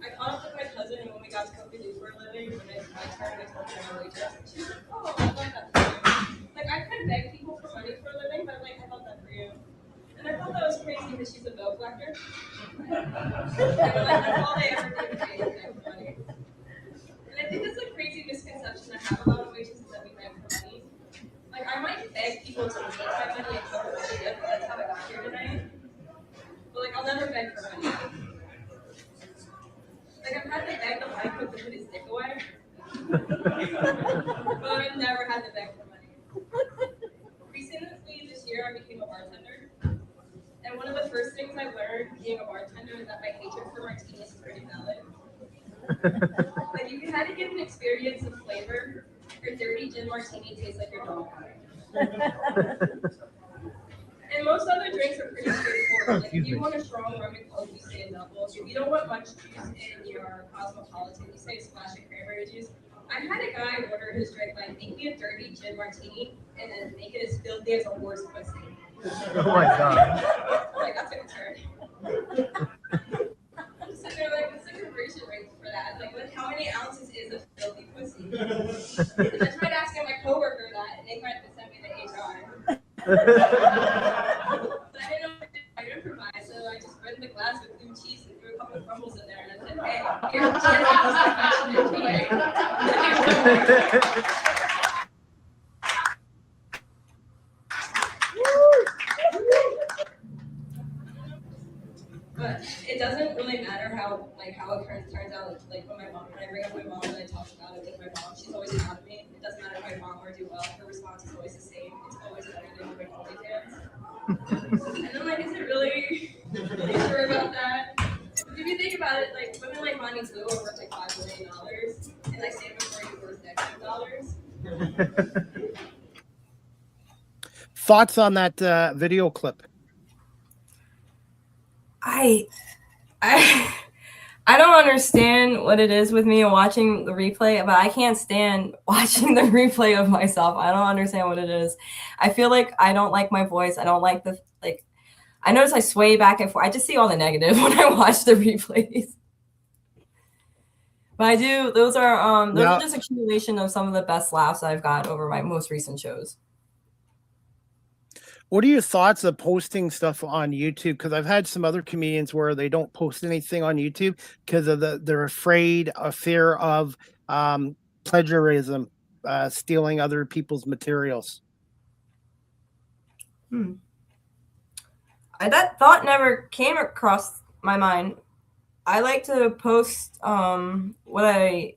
I caught up with my cousin, and when we got to cook and do for a living, when it's my turn, I told her I'm a waitress. She was like, oh, I love that for you. Like, I kind of beg people for money for a living, but like, I love that for you. And I thought that was crazy because she's a bill collector. And like, that's all they ever do is beg for money. And I think that's a crazy misconception I have about waitresses that we beg for money. Like, I might beg people to take my money and cover what they did, but that's how I got here tonight. But like, I'll never beg for money. Like, I've had to beg the line cook to put his dick away. But I've never had to beg for money. Recently this year, I became a bartender. And one of the first things I learned being a bartender is that my hatred for martinis is pretty valid. Like, you had to get an experience of flavor. Your dirty gin martini tastes like your dog. And most other drinks are pretty straightforward. Like, if you want a strong rum and coke, you say a double. If you don't want much juice in your cosmopolitan, you say a splash of cranberry juice. I had a guy order his drink like, make me a dirty gin martini and then make it as filthy as a horse pussy. Oh my god. I'm like, that's a turn. I'm just sitting there like, what's the conversion rate for that? Like, how many ounces is a filthy pussy? And I tried asking my coworker that, and they tried to send me to HR. But I didn't know what to do. I improvised, so I just red the glass with blue cheese and threw a couple of crumbles in there, and I said, hey, here's the But it doesn't really matter how it turns out. Like when I bring up my mom and I talk about it with my mom, she's always proud of me. It doesn't matter if I wrong or do well. Her response is always the same. It's always better than doing OnlyFans. And I'm like, is it really? Are you sure about that? If you think about it, like women like Bonnie Blue are worth like $5 million, and I say before you're worth $10. Thoughts on that video clip? I don't understand what it is with me and watching the replay, but I can't stand watching the replay of myself. I don't understand what it is. I feel like I don't like my voice. I don't like I notice I sway back and forth. I just see all the negative when I watch the replays. But I do. Those are just accumulation of some of the best laughs I've got over my most recent shows. What are your thoughts of posting stuff on YouTube? Because I've had some other comedians where they don't post anything on YouTube because of they're afraid of fear of plagiarism, stealing other people's materials. That thought never came across my mind. I like to post what I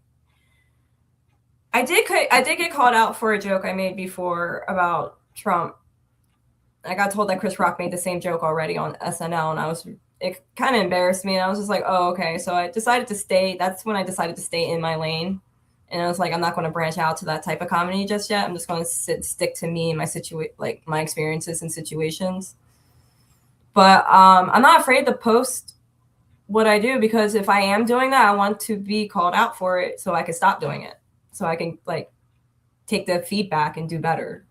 did get called out for a joke I made before about Trump. I got told that Chris Rock made the same joke already on SNL, and it kind of embarrassed me. And I was just like, oh, okay. So I decided to stay. That's when I decided to stay in my lane. And I was like, I'm not going to branch out to that type of comedy just yet. I'm just going to stick to me and my experiences and situations. But I'm not afraid to post what I do, because if I am doing that, I want to be called out for it so I can stop doing it. So I can take the feedback and do better.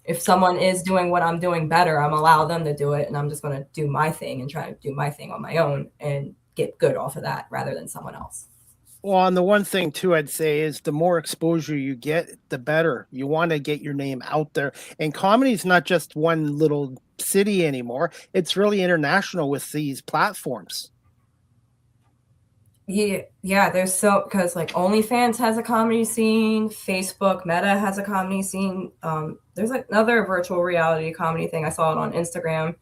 If someone is doing what I'm doing better, I'm allow them to do it, and I'm just going to do my thing and try to do my thing on my own and get good off of that rather than someone else. Well, and the one thing too I'd say is the more exposure you get, the better. You want to get your name out there. And comedy is not just one little city anymore. It's really international with these platforms. Yeah, there's because OnlyFans has a comedy scene, Facebook, Meta has a comedy scene. There's another virtual reality comedy thing. I saw it on Instagram.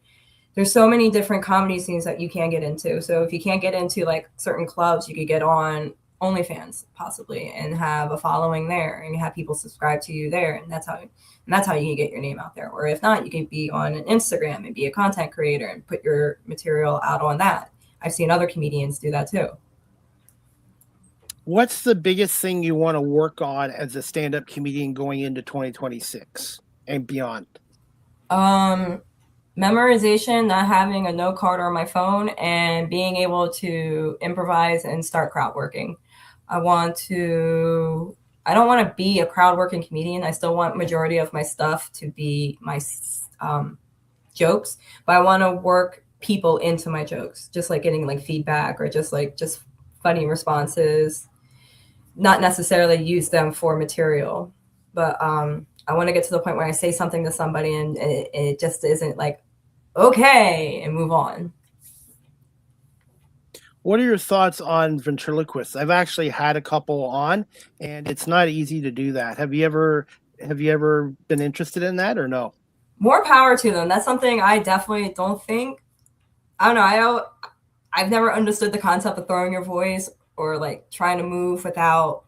There's so many different comedy scenes that you can get into. So if you can't get into certain clubs, you could get on OnlyFans possibly and have a following there, and you have people subscribe to you there, and that's how you can get your name out there. Or if not, you can be on an Instagram and be a content creator and put your material out on that. I've seen other comedians do that too. What's the biggest thing you want to work on as a stand-up comedian going into 2026 and beyond? Memorization, not having a note card on my phone, and being able to improvise and start crowd working. I don't want to be a crowd working comedian. I still want majority of my stuff to be my jokes, but I want to work people into my jokes, just like getting like feedback or just funny responses, not necessarily use them for material, but I want to get to the point where I say something to somebody and it just isn't like, okay, and move on. What are your thoughts on ventriloquists? I've actually had a couple on, and it's not easy to do that. Have you ever been interested in that or no? More power to them. That's something I definitely don't think. I don't know. I've never understood the concept of throwing your voice or like trying to move without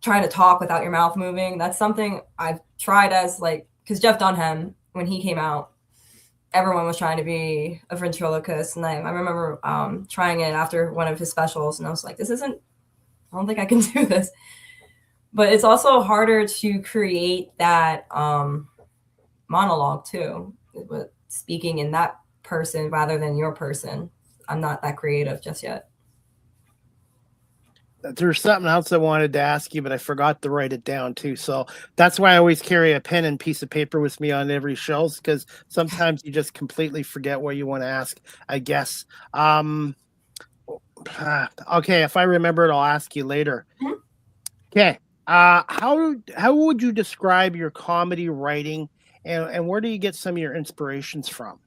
trying to talk without your mouth moving. That's something I've tried as like, because Jeff Dunham, when he came out, everyone was trying to be a ventriloquist. And I remember trying it after one of his specials. And I was like, I don't think I can do this. But it's also harder to create that monologue too, with speaking in that person rather than your person. I'm not that creative just yet. There's something else I wanted to ask you, but I forgot to write it down too. So that's why I always carry a pen and piece of paper with me on every show, because sometimes you just completely forget what you want to ask, I guess. Okay, if I remember it, I'll ask you later. Mhm. Okay. How would you describe your comedy writing, and where do you get some of your inspirations from?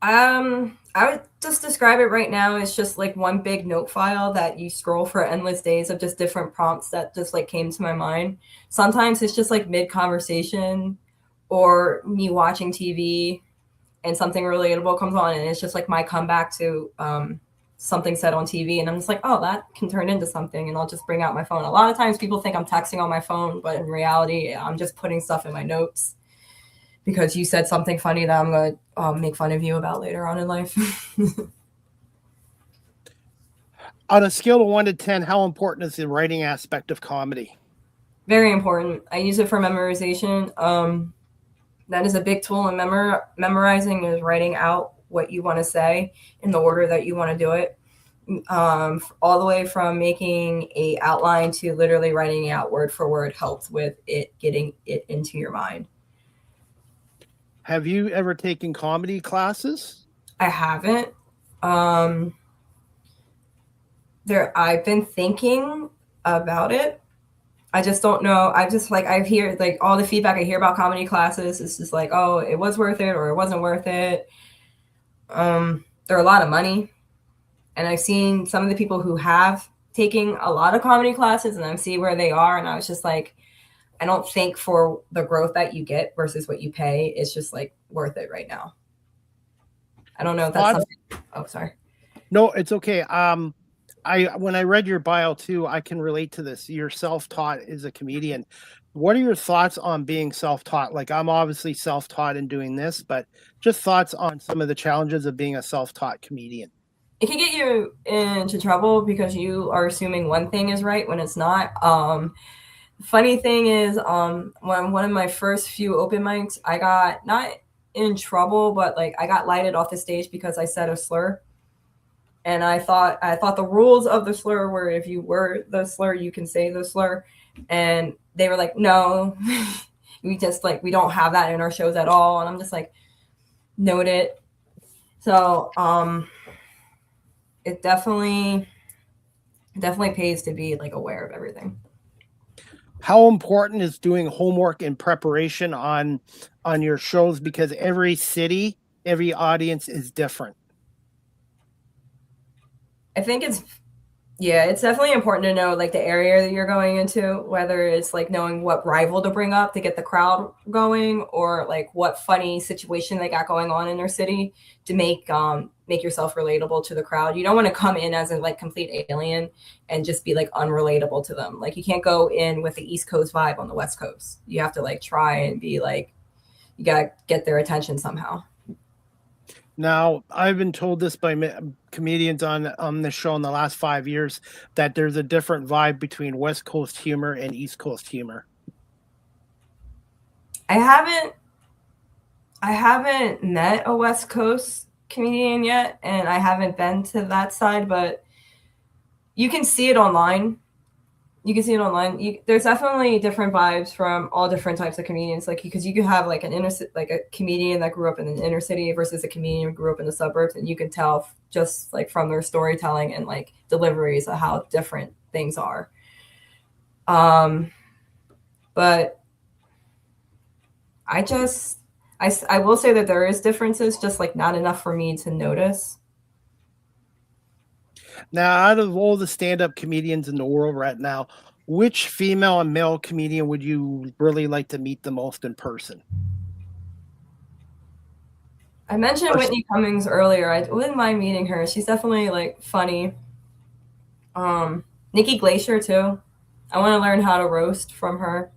I would just describe it right now as just like one big note file that you scroll for endless days of just different prompts that just like came to my mind. Sometimes it's just like mid conversation or me watching TV and something relatable comes on and it's just like my comeback to something said on TV, and I'm just like, oh, that can turn into something, and I'll just bring out my phone. A lot of times people think I'm texting on my phone, but in reality, I'm just putting stuff in my notes because you said something funny that I'm going to make fun of you about later on in life. On a scale of 1 to 10, how important is the writing aspect of comedy? Very important. I use it for memorization. That is a big tool in memorizing, is writing out what you want to say in the order that you want to do it. All the way from making a outline to literally writing it out word for word helps with it, getting it into your mind. Have you ever taken comedy classes? I haven't. I've been thinking about it. I just don't know. I hear like all the feedback I hear about comedy classes is just like, oh, it was worth it or it wasn't worth it. They're a lot of money. And I've seen some of the people who have taken a lot of comedy classes and I see where they are. And I was just like, I don't think for the growth that you get versus what you pay, it's just like worth it right now. I don't know if that's something. Oh, sorry. No, it's okay. When I read your bio too, I can relate to this. You're self-taught as a comedian. What are your thoughts on being self-taught? Like, I'm obviously self-taught in doing this, but just thoughts on some of the challenges of being a self-taught comedian. It can get you into trouble because you are assuming one thing is right when it's not. Funny thing is, when one of my first few open mics, I got not in trouble, but like I got lighted off the stage because I said a slur. And I thought the rules of the slur were if you were the slur, you can say the slur. And they were like, no, we don't have that in our shows at all. And I'm just like, note it. So it definitely pays to be like aware of everything. How important is doing homework and preparation on your shows? Because every city, every audience is different. I think it's definitely important to know like the area that you're going into, whether it's like knowing what rival to bring up to get the crowd going, or like what funny situation they got going on in their city to make yourself relatable to the crowd. You don't want to come in as a like complete alien and just be like unrelatable to them. Like you can't go in with the East Coast vibe on the West Coast. You have to like try and be like, you gotta get their attention somehow. Now, I've been told this by comedians on the show in the last 5 years that there's a different vibe between West Coast humor and East Coast humor. I haven't I haven't met a West Coast comedian yet, and I haven't been to that side, but you can see it online. There's definitely different vibes from all different types of comedians. Like, because you could have like like a comedian that grew up in an inner city versus a comedian who grew up in the suburbs, and you can tell just like from their storytelling and like deliveries of how different things are. But I will say that there is differences, just like not enough for me to notice. Now, out of all the stand-up comedians in the world right now, which female and male comedian would you really like to meet the most in person? I mentioned Whitney Cummings earlier. I wouldn't mind meeting her. She's definitely like funny. Nikki Glacier too. I want to learn how to roast from her.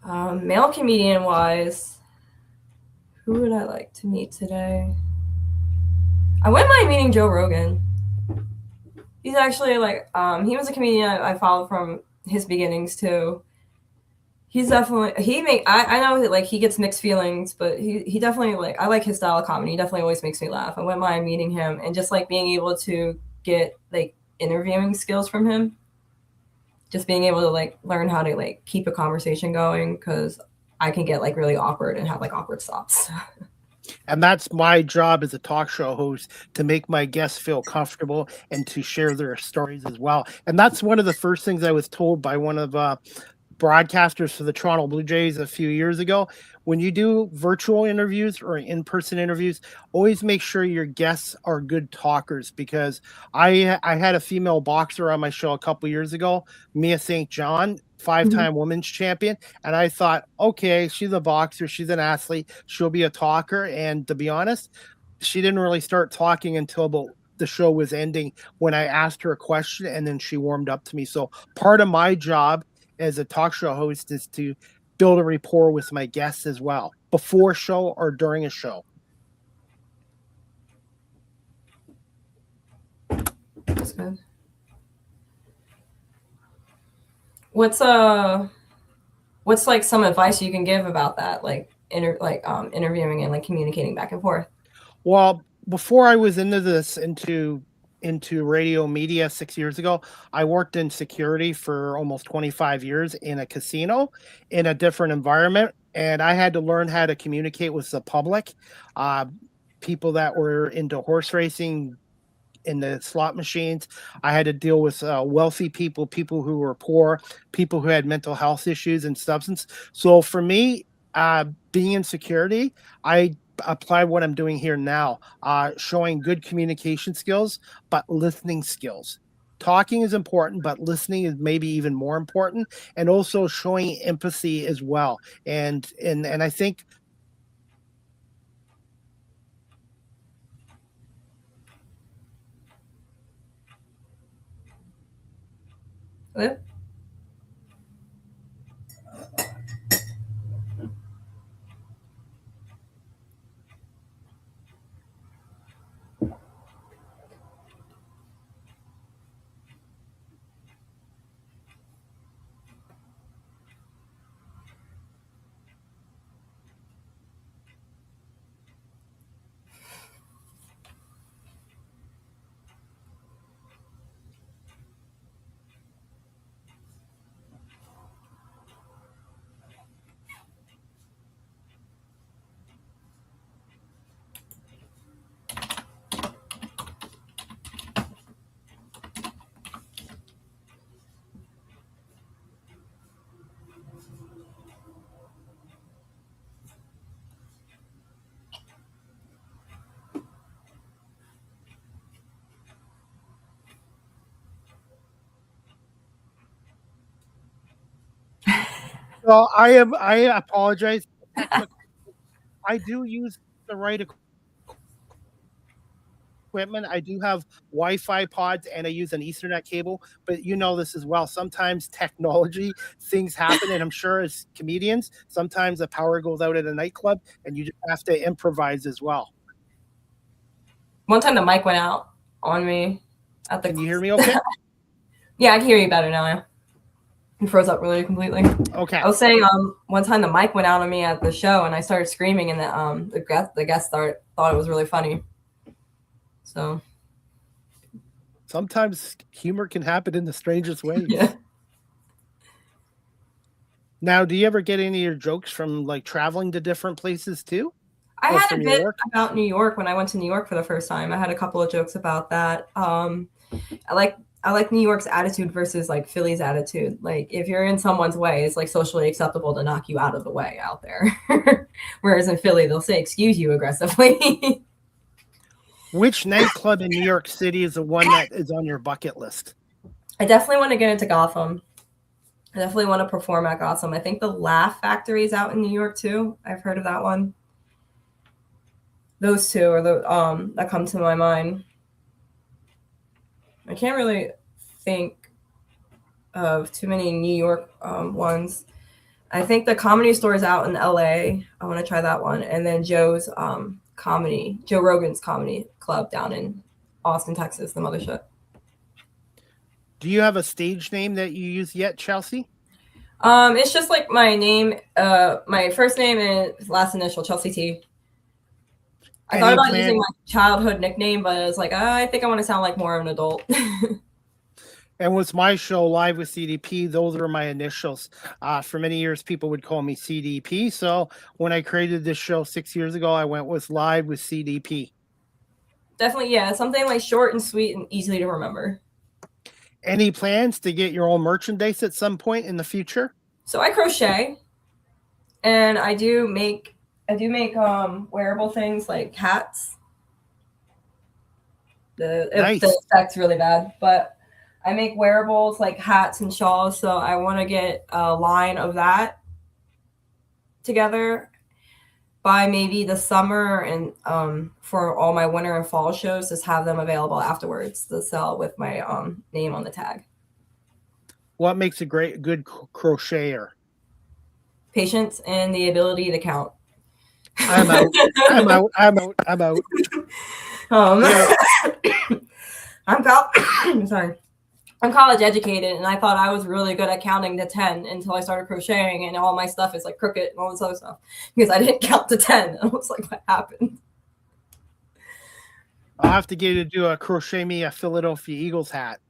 Male comedian wise, who would I like to meet today? I wouldn't mind meeting Joe Rogan. He's actually like, he was a comedian I followed from his beginnings too. He's definitely, I know that like he gets mixed feelings, but he definitely like, I like his style of comedy. He definitely always makes me laugh. I wouldn't mind meeting him and just like being able to get like interviewing skills from him. Just being able to like learn how to like keep a conversation going, because I can get like really awkward and have like awkward stops. And that's my job as a talk show host, to make my guests feel comfortable and to share their stories as well. And that's one of the first things I was told by one of broadcasters for the Toronto Blue Jays a few years ago. When you do virtual interviews or in-person interviews, always make sure your guests are good talkers, because I had a female boxer on my show a couple years ago, Mia St. John, five-time women's champion, and I thought, okay, she's a boxer, she's an athlete, she'll be a talker. And to be honest, she didn't really start talking until about the show was ending, when I asked her a question, and then she warmed up to me. So part of my job as a talk show host is to build a rapport with my guests as well, before a show or during a show. That's good. What's like some advice you can give about that, like interviewing and like communicating back and forth? Well, before I was into radio media 6 years ago, I worked in security for almost 25 years in a casino in a different environment, and I had to learn how to communicate with the public, people that were into horse racing, in the slot machines. I had to deal with wealthy people, people who were poor, people who had mental health issues and substance. So for me, being in security, I apply what I'm doing here now, showing good communication skills, but listening skills. Talking is important, but listening is maybe even more important, and also showing empathy as well. And I think Hello? well, I apologize. I do use the right equipment. I do have Wi-Fi pods, and I use an Ethernet cable. But you know this as well. Sometimes technology things happen, and I'm sure as comedians, sometimes the power goes out at a nightclub, and you just have to improvise as well. One time the mic went out on me at the. Can you hear me okay? Yeah, I can hear you better now. You froze up really completely. Okay. I was saying one time the mic went out on me at the show and I started screaming and the guest thought it was really funny. So sometimes humor can happen in the strangest ways. yeah. Now, do you ever get any of your jokes from like traveling to different places too? I Or had from a New bit York? about New York when I went to New York for the first time. I had a couple of jokes about that. I like New York's attitude versus like Philly's attitude. Like if you're in someone's way, it's like socially acceptable to knock you out of the way out there. Whereas in Philly, they'll say "excuse you" aggressively. Which nightclub in New York City is the one that is on your bucket list? I definitely want to get into Gotham. I definitely want to perform at Gotham. I think the Laugh Factory is out in New York too. I've heard of that one. Those two are the that come to my mind. I can't really think of too many New York ones. I think the Comedy Store is out in LA. I want to try that one. And then Joe Rogan's Comedy Club down in Austin, Texas, the mothership. Do you have a stage name that you use yet, Chelsea? It's just like my name, my first name and last initial, Chelsea T. I thought about using my childhood nickname, but I was like, I think I want to sound like more of an adult. And with my show, Live with CDP, those are my initials. For many years, people would call me CDP. So when I created this show 6 years ago, I went with Live with CDP. Definitely, yeah. Something like short and sweet and easily to remember. Any plans to get your own merchandise at some point in the future? So I crochet, and I do make wearable things like hats. Nice. The effect's really bad, but I make wearables like hats and shawls. So I want to get a line of that together by maybe the summer, and for all my winter and fall shows, just have them available afterwards to sell with my name on the tag. What makes a good crocheter? Patience and the ability to count. I'm out. I'm out. Yeah. I'm college educated, and I thought I was really good at counting to 10 until I started crocheting, and all my stuff is like crooked and all this other stuff because I didn't count to 10. I was like, what happened? I'll have to get you to do a crochet me a Philadelphia Eagles hat.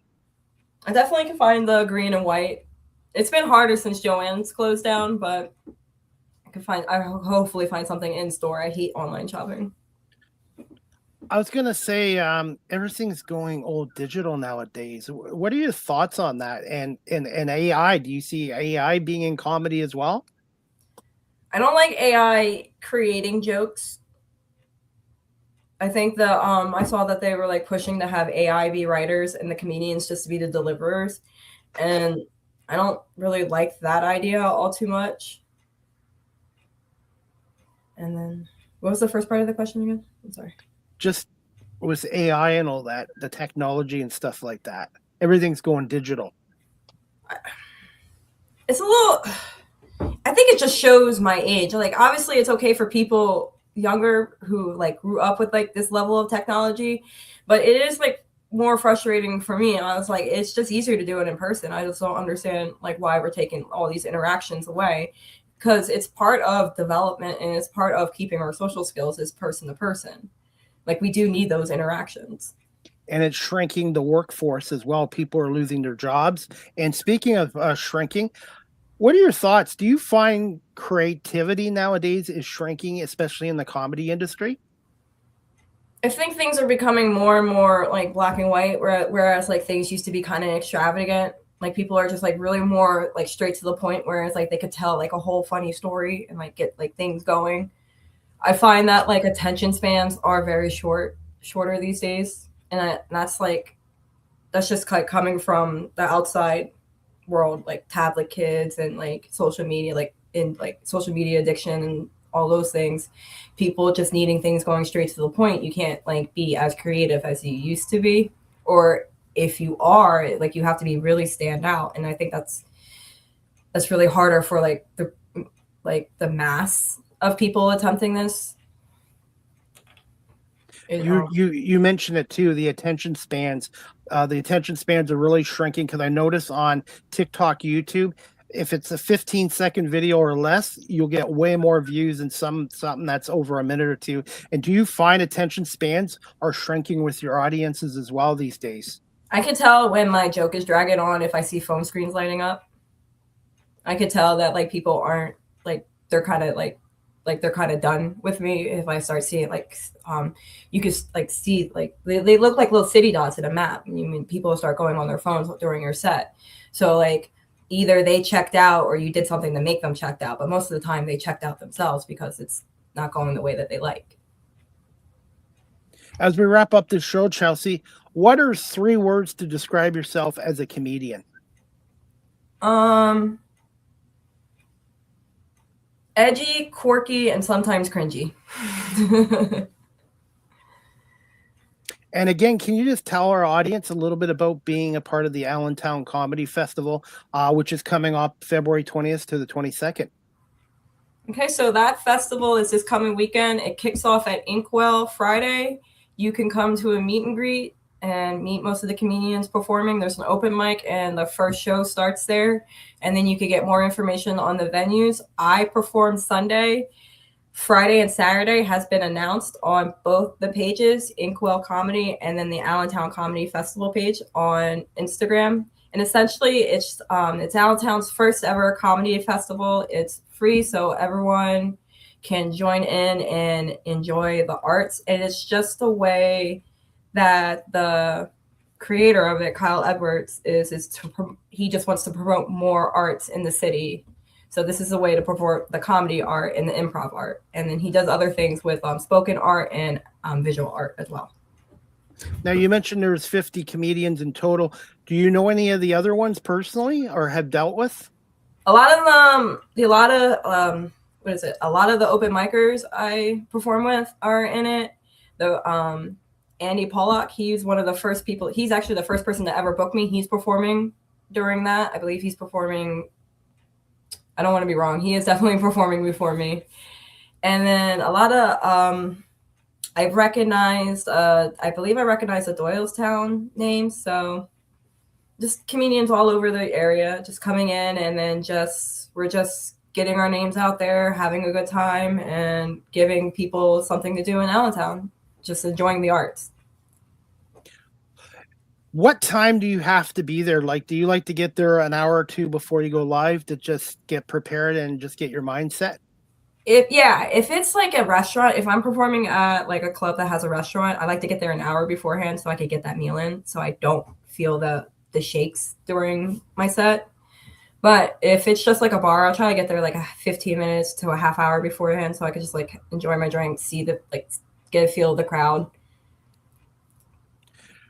I definitely can find the green and white. It's been harder since Joann's closed I hopefully find something in store. I hate online shopping. I was going to say, everything's going all digital nowadays. What are your thoughts on that? And AI, do you see AI being in comedy as well? I don't like AI creating jokes. I think I saw that they were like pushing to have AI be writers and the comedians just to be the deliverers. And I don't really like that idea all too much. And then what was the first part of the question again? I'm sorry. Just with AI and all that, the technology and stuff like that. Everything's going digital. It's a little, I think it just shows my age. Like, obviously it's okay for people younger who like grew up with like this level of technology, but it is like more frustrating for me. And I was like, it's just easier to do it in person. I just don't understand like why we're taking all these interactions away, because it's part of development and it's part of keeping our social skills is person to person. Like, we do need those interactions. And it's shrinking the workforce as well. People are losing their jobs. And speaking of shrinking, what are your thoughts? Do you find creativity nowadays is shrinking, especially in the comedy industry? I think things are becoming more and more like black and white, whereas like things used to be kind of extravagant. Like, people are just like really more like straight to the point, whereas like they could tell like a whole funny story and like get like things going. I find that like attention spans are very shorter these days. And that's just like coming from the outside world, like tablet kids and like social media, like in like social media addiction and all those things. People just needing things going straight to the point. You can't like be as creative as you used to be, or if you are, like, you have to be really stand out. And I think that's really harder for like the mass of people attempting this. You mentioned it too, the attention spans the attention spans are really shrinking because I notice on TikTok, YouTube, if it's a 15-second video or less, you'll get way more views than something that's over a minute or two. And do you find attention spans are shrinking with your audiences as well these days? I can tell when my joke is dragging on if I see phone screens lighting up. I could tell that like people aren't like they're kind of done with me if I start seeing like you could like see like they look like little city dots in a map. I mean, people start going on their phones during your set. So like either they checked out or you did something to make them checked out. But most of the time they checked out themselves because it's not going the way that they like. As we wrap up this show, Chelsea, what are 3 words to describe yourself as a comedian? Edgy, quirky, and sometimes cringy. And again, can you just tell our audience a little bit about being a part of the Allentown Comedy Festival, which is coming up February 20th to the 22nd? Okay, so that festival is this coming weekend. It kicks off at Inkwell Friday. You can come to a meet and greet and meet most of the comedians performing. There's an open mic and the first show starts there. And then you can get more information on the venues. I perform Sunday. Friday and Saturday has been announced on both the pages, Inkwell Comedy and then the Allentown Comedy Festival page on Instagram. And essentially it's Allentown's first ever comedy festival. It's free, so everyone can join in and enjoy the arts. And it's just a way that the creator of it, Kyle Edwards, he just wants to promote more arts in the city. So this is a way to promote the comedy art and the improv art. And then he does other things with spoken art and visual art as well. Now, you mentioned there's 50 comedians in total. Do you know any of the other ones personally or have dealt with? A lot of the open micers I perform with are in it. The Andy Pollock, he's one of the first people. He's actually the first person to ever book me. He's performing during that. I believe he's performing. I don't want to be wrong. He is definitely performing before me. And then a lot of I've recognized. I believe I recognize the Doylestown names. So just comedians all over the area, just coming in, and then we're just getting our names out there, having a good time, and giving people something to do in Allentown. Just enjoying the arts. What time do you have to be there? Like, do you like to get there an hour or two before you go live to just get prepared and just get your mindset? If it's like a restaurant, if I'm performing at like a club that has a restaurant, I like to get there an hour beforehand so I could get that meal in, so I don't feel the shakes during my set. But if it's just like a bar, I'll try to get there like 15 minutes to a half hour beforehand so I could just like enjoy my drink, get a feel of the crowd.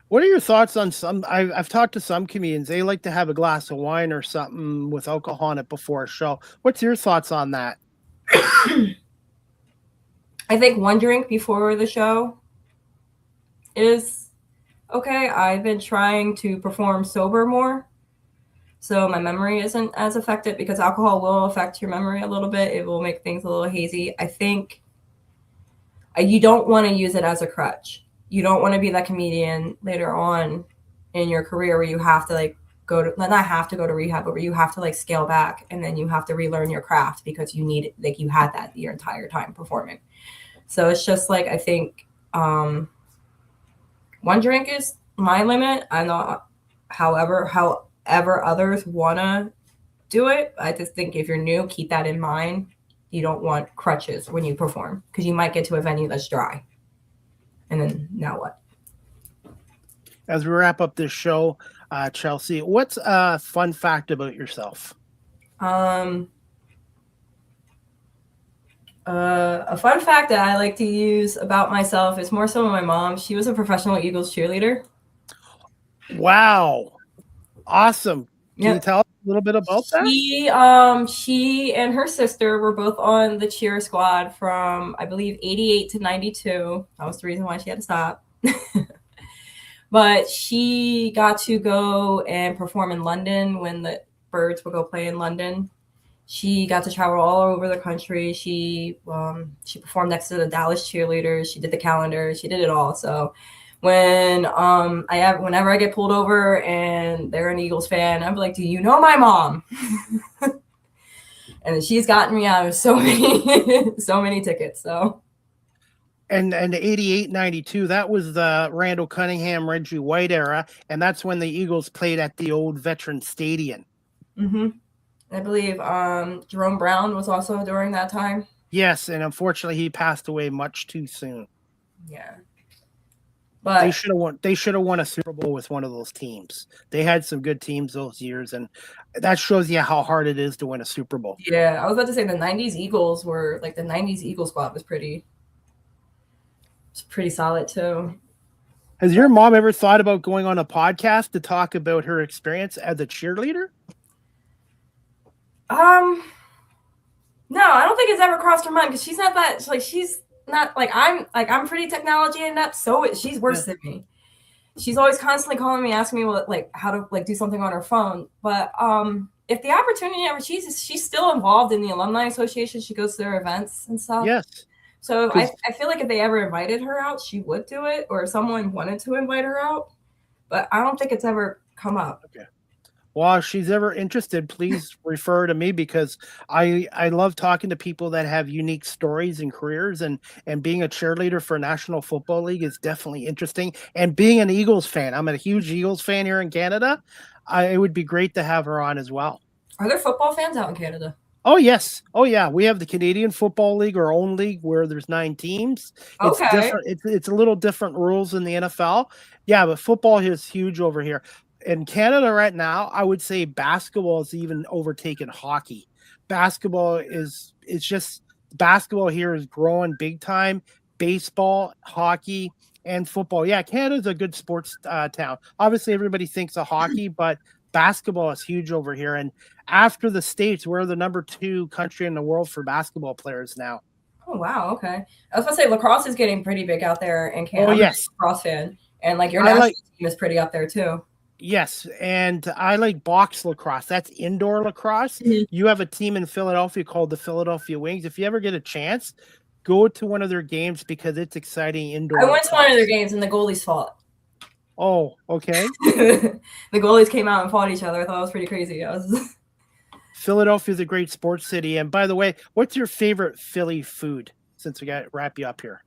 What are your thoughts on some? I've talked to some comedians. They like to have a glass of wine or something with alcohol in it before a show. What's your thoughts on that? I think one drink before the show is okay. I've been trying to perform sober more, so my memory isn't as affected, because alcohol will affect your memory a little bit. It will make things a little hazy. I think you don't want to use it as a crutch. You don't want to be that comedian later on in your career where you have to not have to go to rehab, but where you have to scale back and then you have to relearn your craft because you need you had that your entire time performing. So it's just I think one drink is my limit. I know however others want to do it. I just think if you're new, keep that in mind. You don't want crutches when you perform because you might get to a venue that's dry. And then now what? As we wrap up this show, Chelsea, what's a fun fact about yourself? A fun fact that I like to use about myself is more so my mom. She was a professional Eagles cheerleader. Wow. Awesome. Can you tell us a little bit about that? She and her sister were both on the cheer squad from, I believe, 88 to 92. That was the reason why she had to stop. But she got to go and perform in London when the Birds would go play in London. She got to travel all over the country. She performed next to the Dallas cheerleaders. She did the calendar. She did it all. So Whenever I get pulled over and they're an Eagles fan, I'm like, do you know my mom? And she's gotten me out of so many tickets. So. And the 88-92, that was the Randall Cunningham, Reggie White era, and that's when the Eagles played at the old Veterans Stadium. Mm-hmm. I believe Jerome Brown was also during that time. Yes, and unfortunately, he passed away much too soon. Yeah, but they should have won a Super Bowl with one of those teams. They had some good teams those years, and that shows you how hard it is to win a Super Bowl. Yeah, I was about to say the '90s Eagles were like the '90s Eagles squad was pretty solid too. Has your mom ever thought about going on a podcast to talk about her experience as a cheerleader? No, I don't think it's ever crossed her mind because she's not that she's not like I'm pretty technology inept, so she's worse than me. She's always constantly calling me, asking me how to do something on her phone. But if the opportunity ever, she's still involved in the alumni association. She goes to their events and stuff. Yes. So I feel like if they ever invited her out, she would do it, or if someone wanted to invite her out. But I don't think it's ever come up. Okay. Well, if she's ever interested, please refer to me because I love talking to people that have unique stories and careers, and being a cheerleader for National Football League is definitely interesting. And being an Eagles fan, I'm a huge Eagles fan here in Canada. It would be great to have her on as well. Are there football fans out in Canada? Oh, yes. Oh, yeah. We have the Canadian Football League, our own league, where there's 9 teams. It's different. It's a little different rules in the NFL. Yeah, but football is huge over here. In Canada right now, I would say basketball is even overtaken hockey. Basketball here is growing big time. Baseball, hockey, and football. Yeah, Canada's a good sports town. Obviously, everybody thinks of hockey, but basketball is huge over here. And after the States, we're the number 2 country in the world for basketball players now. Oh, wow. Okay. I was going to say lacrosse is getting pretty big out there in Canada. Oh, yes. I'm a lacrosse fan. And your national team is pretty up there too. Yes, and I like box lacrosse. That's indoor lacrosse. Mm-hmm. You have a team in Philadelphia called the Philadelphia Wings. If you ever get a chance, go to one of their games because it's exciting indoor. I went to one of their games and the goalies fought. Oh, okay. The goalies came out and fought each other. I thought it was pretty crazy. Philadelphia is a great sports city. And by the way, what's your favorite Philly food? Since we got to wrap you up here.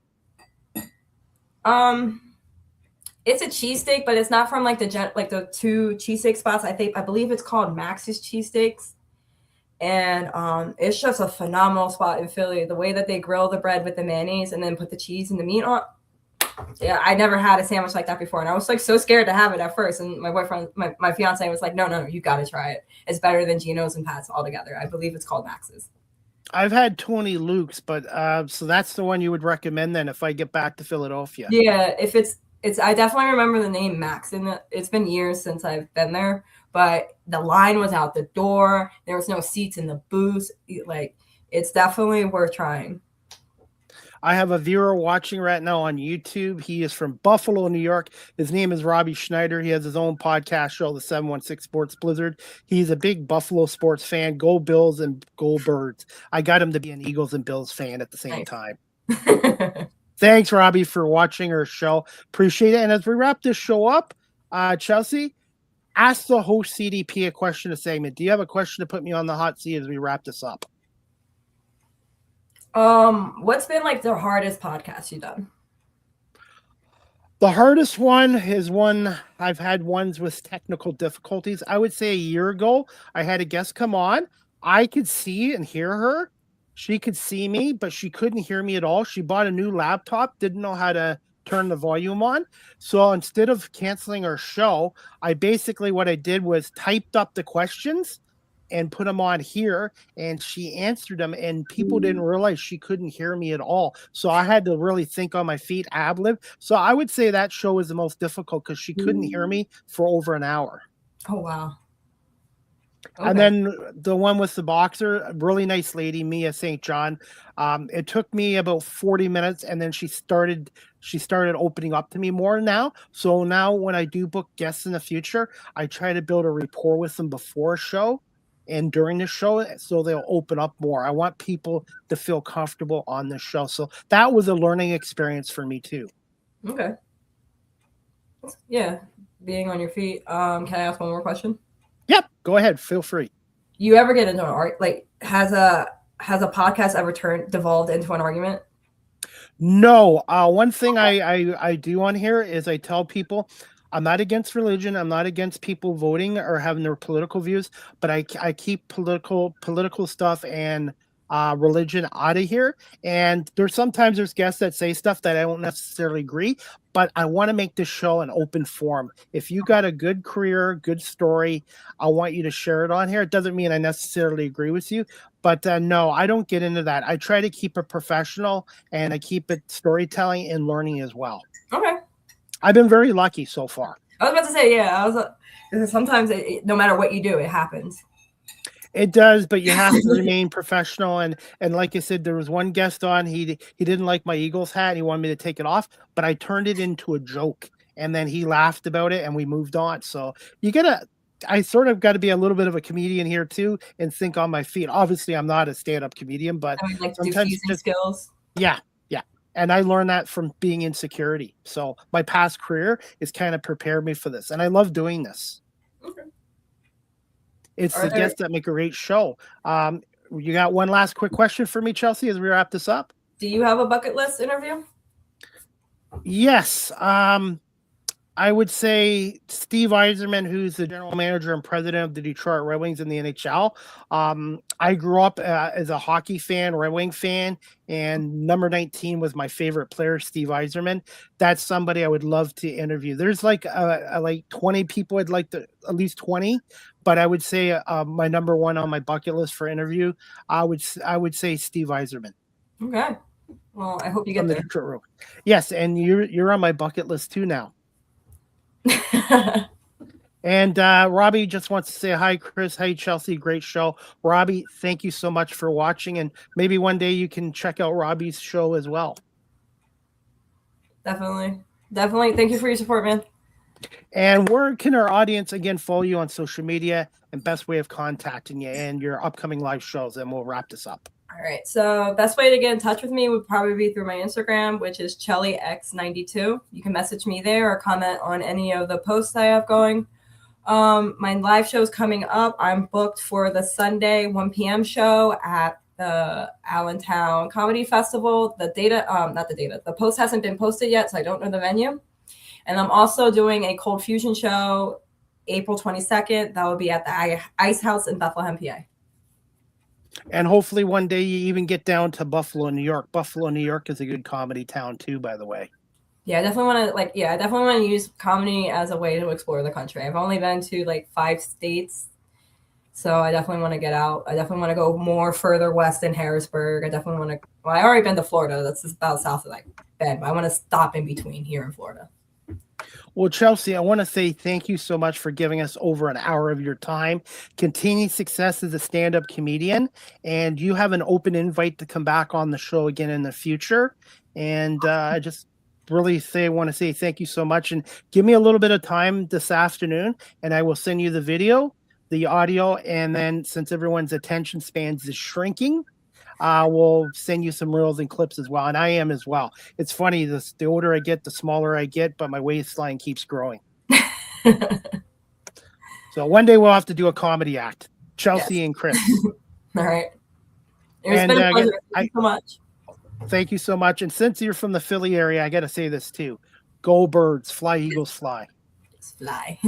It's a cheesesteak, but it's not from the 2 cheesesteak spots. I believe it's called Max's Cheesesteaks. And it's just a phenomenal spot in Philly. The way that they grill the bread with the mayonnaise and then put the cheese and the meat on. Yeah, I never had a sandwich like that before. And I was so scared to have it at first. And my boyfriend, my fiance was like, no, you got to try it. It's better than Geno's and Pat's altogether. I believe it's called Max's. I've had Tony Luke's, but so that's the one you would recommend then if I get back to Philadelphia. Yeah, if it's I definitely remember the name Max, and it's been years since I've been there, but the line was out the door. There was no seats in the booth. It's definitely worth trying. I have a viewer watching right now on YouTube. He is from Buffalo, New York. His name is Robbie Schneider. He has his own podcast show, the 716 Sports Blizzard. He's a big Buffalo sports fan. Go Bills and go Birds. I got him to be an Eagles and Bills fan at the same time. Thanks, Robbie, for watching our show. Appreciate it. And as we wrap this show up, Chelsea, ask the host CDP a question, a segment. Do you have a question to put me on the hot seat as we wrap this up? What's been the hardest podcast you've done? The hardest one is one I've had ones with technical difficulties. I would say a year ago, I had a guest come on. I could see and hear her. She could see me, but she couldn't hear me at all. She bought a new laptop, didn't know how to turn the volume on. So instead of canceling our show, what I did was typed up the questions and put them on here, and she answered them, and people didn't realize she couldn't hear me at all. So I had to really think on my feet, ad-lib. So I would say that show was the most difficult because she couldn't hear me for over an hour. Oh, wow. Okay. And then the one with the boxer, a really nice lady, Mia St. John. It took me about 40 minutes, and then she started opening up to me more now. So now when I do book guests in the future, I try to build a rapport with them before a show and during the show, so they'll open up more. I want people to feel comfortable on the show. So that was a learning experience for me too. Okay. Yeah, being on your feet. Can I ask one more question? Yep, go ahead. Feel free. You ever get into an like has a podcast ever devolved into an argument? No, one thing I do on here is I tell people I'm not against religion. I'm not against people voting or having their political views, but I keep political stuff and religion out of here. And there's guests that say stuff that I don't necessarily agree, but I want to make this show an open forum. If you got a good career, good story, I want you to share it on here. It doesn't mean I necessarily agree with you, but no, I don't get into that. I try to keep it professional and I keep it storytelling and learning as well. Okay. I've been very lucky so far. I was about to say, yeah, sometimes no matter what you do, it happens. It does, but you have to remain professional. And like I said, there was one guest on, he didn't like my Eagles hat. He wanted me to take it off, but I turned it into a joke. And then he laughed about it and we moved on. So I sort of got to be a little bit of a comedian here too and think on my feet. Obviously, I'm not a stand-up comedian, but like sometimes diffusing skills. Yeah. And I learned that from being in security. So my past career has kind of prepared me for this. And I love doing this. Okay. It's the guests that make a great show. You got one last quick question for me, Chelsea, as we wrap this up? Do you have a bucket list interview? Yes. I would say Steve Yzerman, who's the general manager and president of the Detroit Red Wings in the NHL. I grew up as a hockey fan, Red Wing fan, and number 19 was my favorite player, Steve Yzerman. That's somebody I would love to interview. There's like 20 people I'd like to, at least 20, but I would say my number one on my bucket list for interview, I would say Steve Yzerman. Okay. Well, I hope you get there. Yes, and you're on my bucket list too now. And Robbie just wants to say hi, Chris. Hi, Chelsea. Great show. Robbie, thank you so much for watching. And maybe one day you can check out Robbie's show as well. Definitely. Thank you for your support, man. And where can our audience, again, follow you on social media and best way of contacting you and your upcoming live shows? And we'll wrap this up. All right. So best way to get in touch with me would probably be through my Instagram, which is ChellyX92. You can message me there or comment on any of the posts I have going. My live show is coming up. I'm booked for the Sunday 1 p.m. show at the Allentown Comedy Festival. The post hasn't been posted yet, so I don't know the venue. And I'm also doing a Cold Fusion show April 22nd. That will be at the Ice House in Bethlehem, PA. And hopefully one day you even get down to Buffalo, New York. Buffalo, New York is a good comedy town too, by the way. Yeah, I definitely want to use comedy as a way to explore the country. I've only been to 5 states, so I definitely want to get out. I definitely want to go more further west in Harrisburg. I definitely want to. Well, I already been to Florida. That's just about south of Bend, but I want to stop in between here in Florida. Well, Chelsea, I want to say thank you so much for giving us over an hour of your time. Continued success as a stand-up comedian, and you have an open invite to come back on the show again in the future. And I just really want to say thank you so much, and give me a little bit of time this afternoon, and I will send you the video, the audio, and then since everyone's attention spans is shrinking, we'll send you some reels and clips as well. And I am as well. It's funny, the older I get, the smaller I get, but my waistline keeps growing. So one day we'll have to do a comedy act. Chelsea and Chris. All right. It's been a pleasure. Thank you so much. Thank you so much. And since you're from the Philly area, I got to say this too. Go Birds, fly Eagles, fly. Just fly.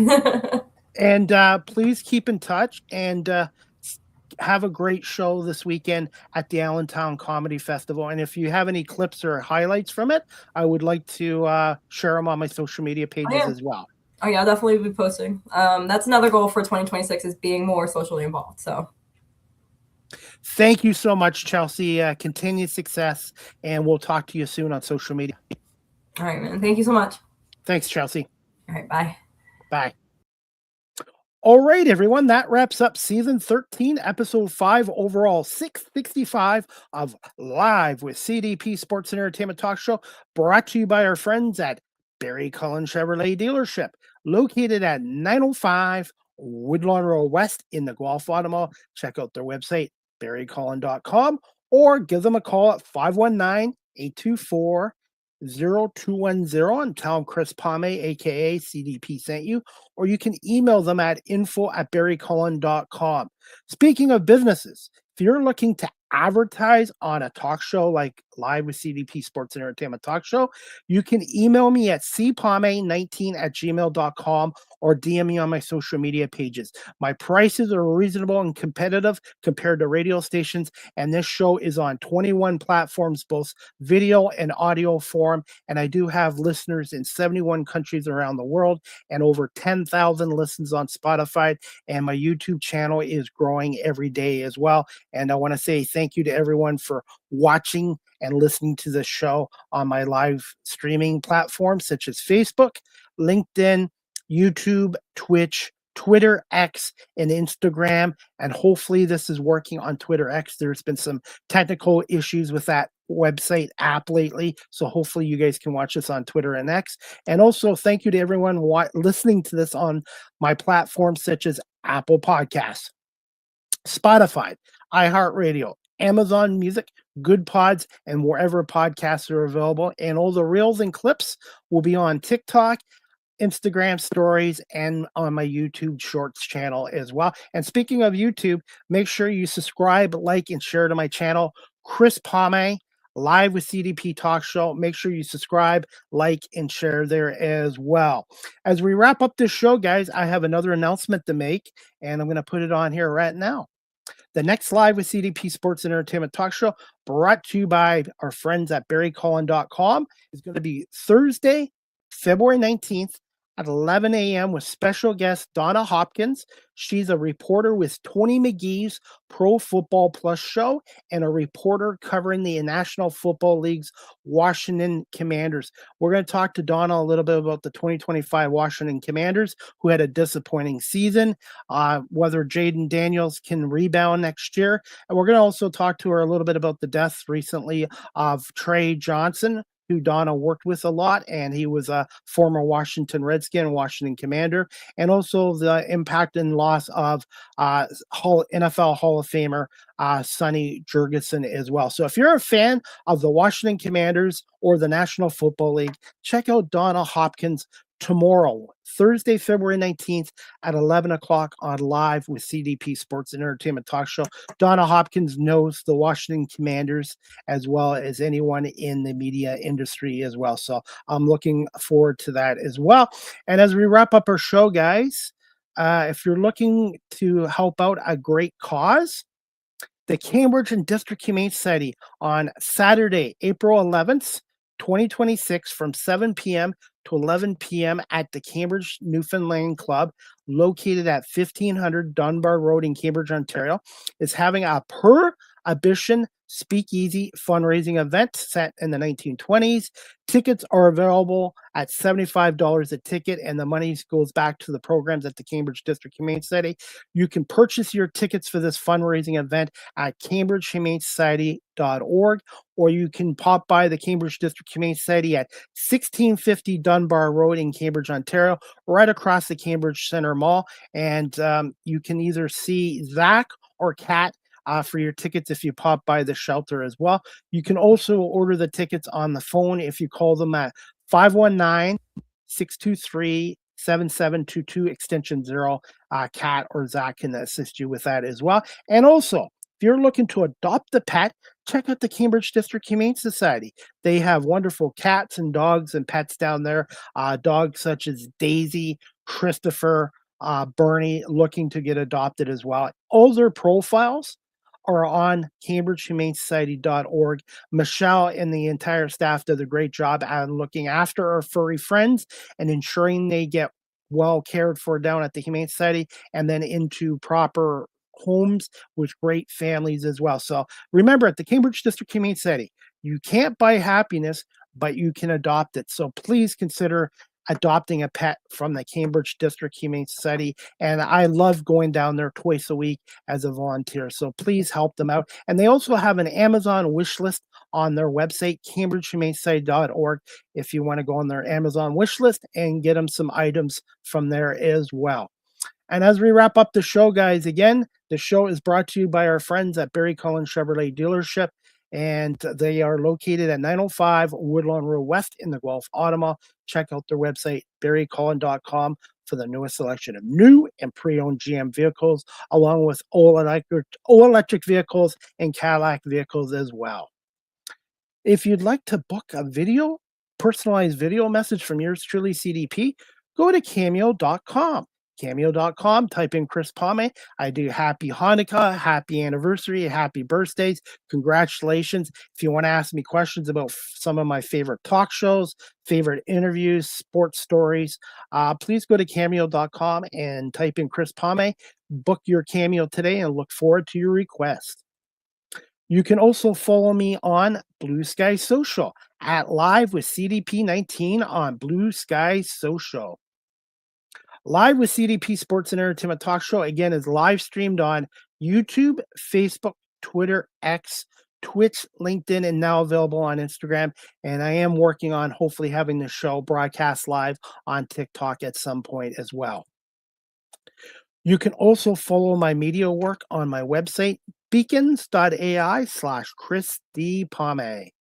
And please keep in touch and have a great show this weekend at the Allentown Comedy Festival. And if you have any clips or highlights from it, I would like to share them on my social media pages as well. Oh yeah, I'll definitely be posting. That's another goal for 2026 is being more socially involved. So thank you so much, Chelsea. Continued success, and we'll talk to you soon on social media. All right, man. Thank you so much. Thanks, Chelsea. All right, bye. Bye. All right, everyone, that wraps up season 13, episode 5, overall 665 of Live with CDP Sports and Entertainment Talk Show, brought to you by our friends at Barry Cullen Chevrolet Dealership, located at 905 Woodlawn Road West in the Guelph Auto Mall. Check out their website, barrycullen.com, or give them a call at 519-824-0000. 0210 and tell them Chris Pame, aka CDP, sent you, or you can email them at info@barrycullen.com. Speaking of businesses, if you're looking to advertise on a talk show like Live with CDP Sports and Entertainment Talk Show, you can email me at cpame19@gmail.com or DM me on my social media pages. My prices are reasonable and competitive compared to radio stations, and this show is on 21 platforms, both video and audio form, and I do have listeners in 71 countries around the world and over 10,000 listens on Spotify, and my YouTube channel is growing every day as well. And I want to say thank you to everyone for watching and listening to the show on my live streaming platforms such as Facebook, LinkedIn, YouTube, Twitch, Twitter, X, and Instagram. And hopefully this is working on Twitter X. There's been some technical issues with that website app lately. So hopefully you guys can watch this on Twitter and X. And also thank you to everyone listening to this on my platforms such as Apple Podcasts, Spotify, iHeartRadio, Amazon Music, Good Pods, and wherever podcasts are available. And all the reels and clips will be on TikTok, Instagram stories, and on my YouTube Shorts channel as well. And speaking of YouTube, make sure you subscribe, like, and share to my channel, Chris Pame, Live with CDP Talk Show. Make sure you subscribe, like, and share there as well. As we wrap up this show, guys, I have another announcement to make, and I'm going to put it on here right now. The next Live with CDP Sports and Entertainment Talk Show, brought to you by our friends at barrycullen.com, is going to be Thursday, February 19th at 11 a.m. with special guest Donna Hopkins. She's a reporter with Tony McGee's Pro Football Plus show and a reporter covering the National Football League's Washington Commanders. We're going to talk to Donna a little bit about the 2025 Washington Commanders, who had a disappointing season, whether Jaden Daniels can rebound next year. And we're going to also talk to her a little bit about the death recently of Trey Johnson, who Donna worked with a lot, and he was a former Washington Redskin, Washington Commander, and also the impact and loss of NFL Hall of Famer Sonny Jurgensen as well. So if you're a fan of the Washington Commanders or the National Football League, check out Donna Hopkins tomorrow, Thursday, February 19th at 11 o'clock on Live with CDP Sports and Entertainment Talk Show. Donna Hopkins knows the Washington Commanders as well as anyone in the media industry as well. So I'm looking forward to that as well. And as we wrap up our show, guys, if you're looking to help out a great cause, the Cambridge and District Humane Society on Saturday, April 11th, 2026 from 7 p.m. to 11 p.m. at the Cambridge Newfoundland Club, located at 1500 Dunbar Road in Cambridge, Ontario, is having a prohibition speakeasy fundraising event set in the 1920s. Tickets are available at $75 a ticket, and the money goes back to the programs at the Cambridge District Humane Society. You can purchase your tickets for this fundraising event at cambridgehumanesociety.org, or you can pop by the Cambridge District Humane Society at 1650 Dunbar Road in Cambridge, Ontario, right across the Cambridge Centre Mall. And you can either see Zach or Kat for your tickets if you pop by the shelter as well. You can also order the tickets on the phone if you call them at 519-623-7722 extension 0. Kat or Zach can assist you with that as well. And also, if you're looking to adopt a pet, check out the Cambridge District Humane Society. They have wonderful cats and dogs and pets down there. Dogs such as Daisy, Christopher, Bernie, looking to get adopted as well. All their profiles are on cambridgehumanesociety.org. Michelle and the entire staff did a great job at looking after our furry friends and ensuring they get well cared for down at the Humane Society and then into proper homes with great families as well. So remember, at the Cambridge District Humane Society, you can't buy happiness, but you can adopt it. So please consider adopting a pet from the Cambridge District Humane Society. And I love going down there twice a week as a volunteer. So please help them out. And they also have an Amazon wish list on their website, cambridgehumanesociety.org, if you want to go on their Amazon wish list and get them some items from there as well. And as we wrap up the show, guys, again, the show is brought to you by our friends at Barry Cullen Chevrolet Dealership. and they are located at 905 Woodlawn Road West in the Guelph, Ottawa. Check out their website, barrycollin.com, for the newest selection of new and pre-owned GM vehicles, along with all electric vehicles and Cadillac vehicles as well. If you'd like to book a personalized video message from yours truly, CDP, go to cameo.com. Cameo.com, type in Chris Palme. I do happy Hanukkah, happy anniversary, happy birthdays, congratulations. If you want to ask me questions about some of my favorite talk shows, favorite interviews, sports stories, please go to cameo.com and type in Chris Palme. Book your Cameo today and look forward to your request. You can also follow me on Blue Sky Social at Live with CDP19 on Blue Sky Social. Live with CDP Sports and Entertainment Talk Show, again, is live streamed on YouTube, Facebook, Twitter, X, Twitch, LinkedIn, and now available on Instagram. And I am working on hopefully having the show broadcast live on TikTok at some point as well. You can also follow my media work on my website, beacons.ai/Chris D. Palme.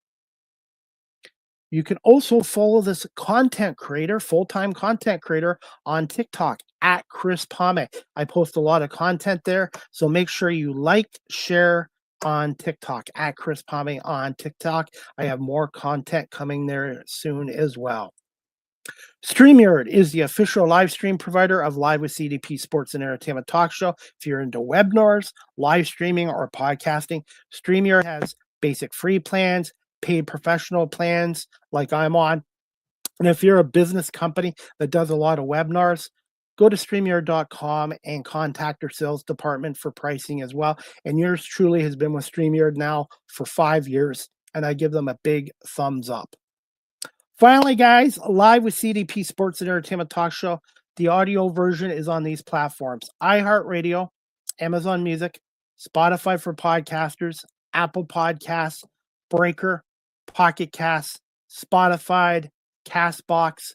You can also follow this content creator, full-time content creator, on TikTok at Chris Palme. I post a lot of content there, so make sure you like, share on TikTok at Chris Palme on TikTok. I have more content coming there soon as well. StreamYard is the official live stream provider of Live with CDP Sports and Entertainment Talk Show. If you're into webinars, live streaming, or podcasting, StreamYard has basic free plans, paid professional plans like I'm on. And if you're a business company that does a lot of webinars, go to StreamYard.com and contact our sales department for pricing as well. And yours truly has been with StreamYard now for 5 years, and I give them a big thumbs up. Finally, guys, Live with CDP Sports and Entertainment Talk Show. The audio version is on these platforms: iHeartRadio, Amazon Music, Spotify for podcasters, Apple Podcasts, Breaker, Pocket Casts, Spotify, Castbox,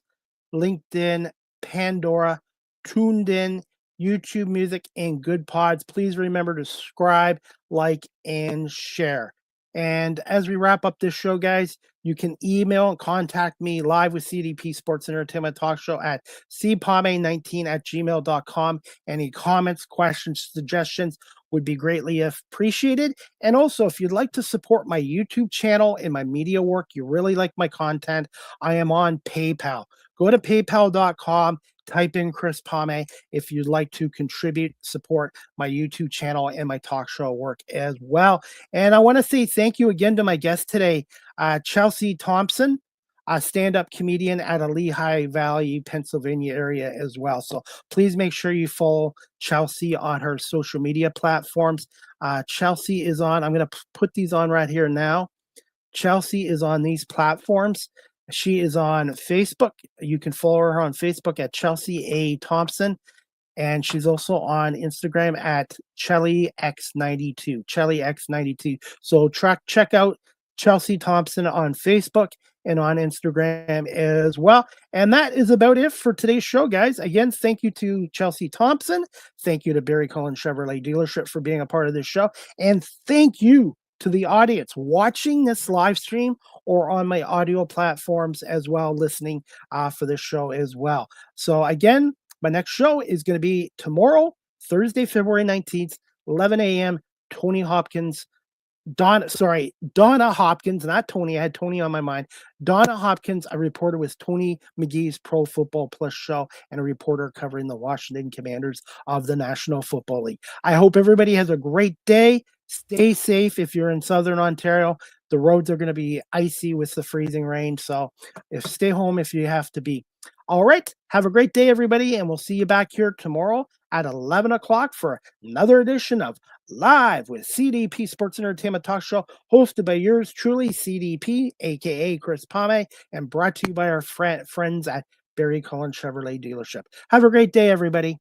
LinkedIn, Pandora, Tuned In, YouTube Music, and Good Pods. Please remember to subscribe, like, and share. And as we wrap up this show, guys, you can email and contact me live with CDP Sports and Entertainment Talk Show at cpalme19@gmail.com. Any comments, questions, suggestions would be greatly appreciated. And also, if you'd like to support my YouTube channel and my media work, you really like my content, I am on PayPal. Go to paypal.com, type in Chris Palme if you'd like to contribute, support my YouTube channel and my talk show work as well. And I want to say thank you again to my guest today, Chelsea Thompson, a stand-up comedian at a Lehigh Valley, Pennsylvania area as well. So please make sure you follow Chelsea on her social media platforms. Chelsea is on, I'm going to put these on right here now. Chelsea is on these platforms. She is on Facebook. You can follow her on Facebook at Chelsea A. Thompson. And she's also on Instagram at ChellyX92. ChellyX92. So check out Chelsea Thompson on Facebook and on Instagram as well. And that is about it for today's show, guys. Again, thank you to Chelsea Thompson. Thank you to Barry Cullen Chevrolet Dealership for being a part of this show. And thank you to the audience watching this live stream or on my audio platforms as well, listening for this show as well. So again, my next show is going to be tomorrow, Thursday, February 19th, 11 a.m. Donna Hopkins, not Tony. I had Tony on my mind. Donna Hopkins, a reporter with Tony McGee's Pro Football Plus show, and a reporter covering the Washington Commanders of the National Football League. I hope everybody has a great day. Stay safe if you're in Southern Ontario. The roads are going to be icy with the freezing rain, so stay home if you have to be. All right, have a great day, everybody, and we'll see you back here tomorrow at 11 o'clock for another edition of Live with CDP Sports and Entertainment Talk Show, hosted by yours truly, CDP, a.k.a. Chris Palme, and brought to you by our friends at Barry Cullen Chevrolet Dealership. Have a great day, everybody.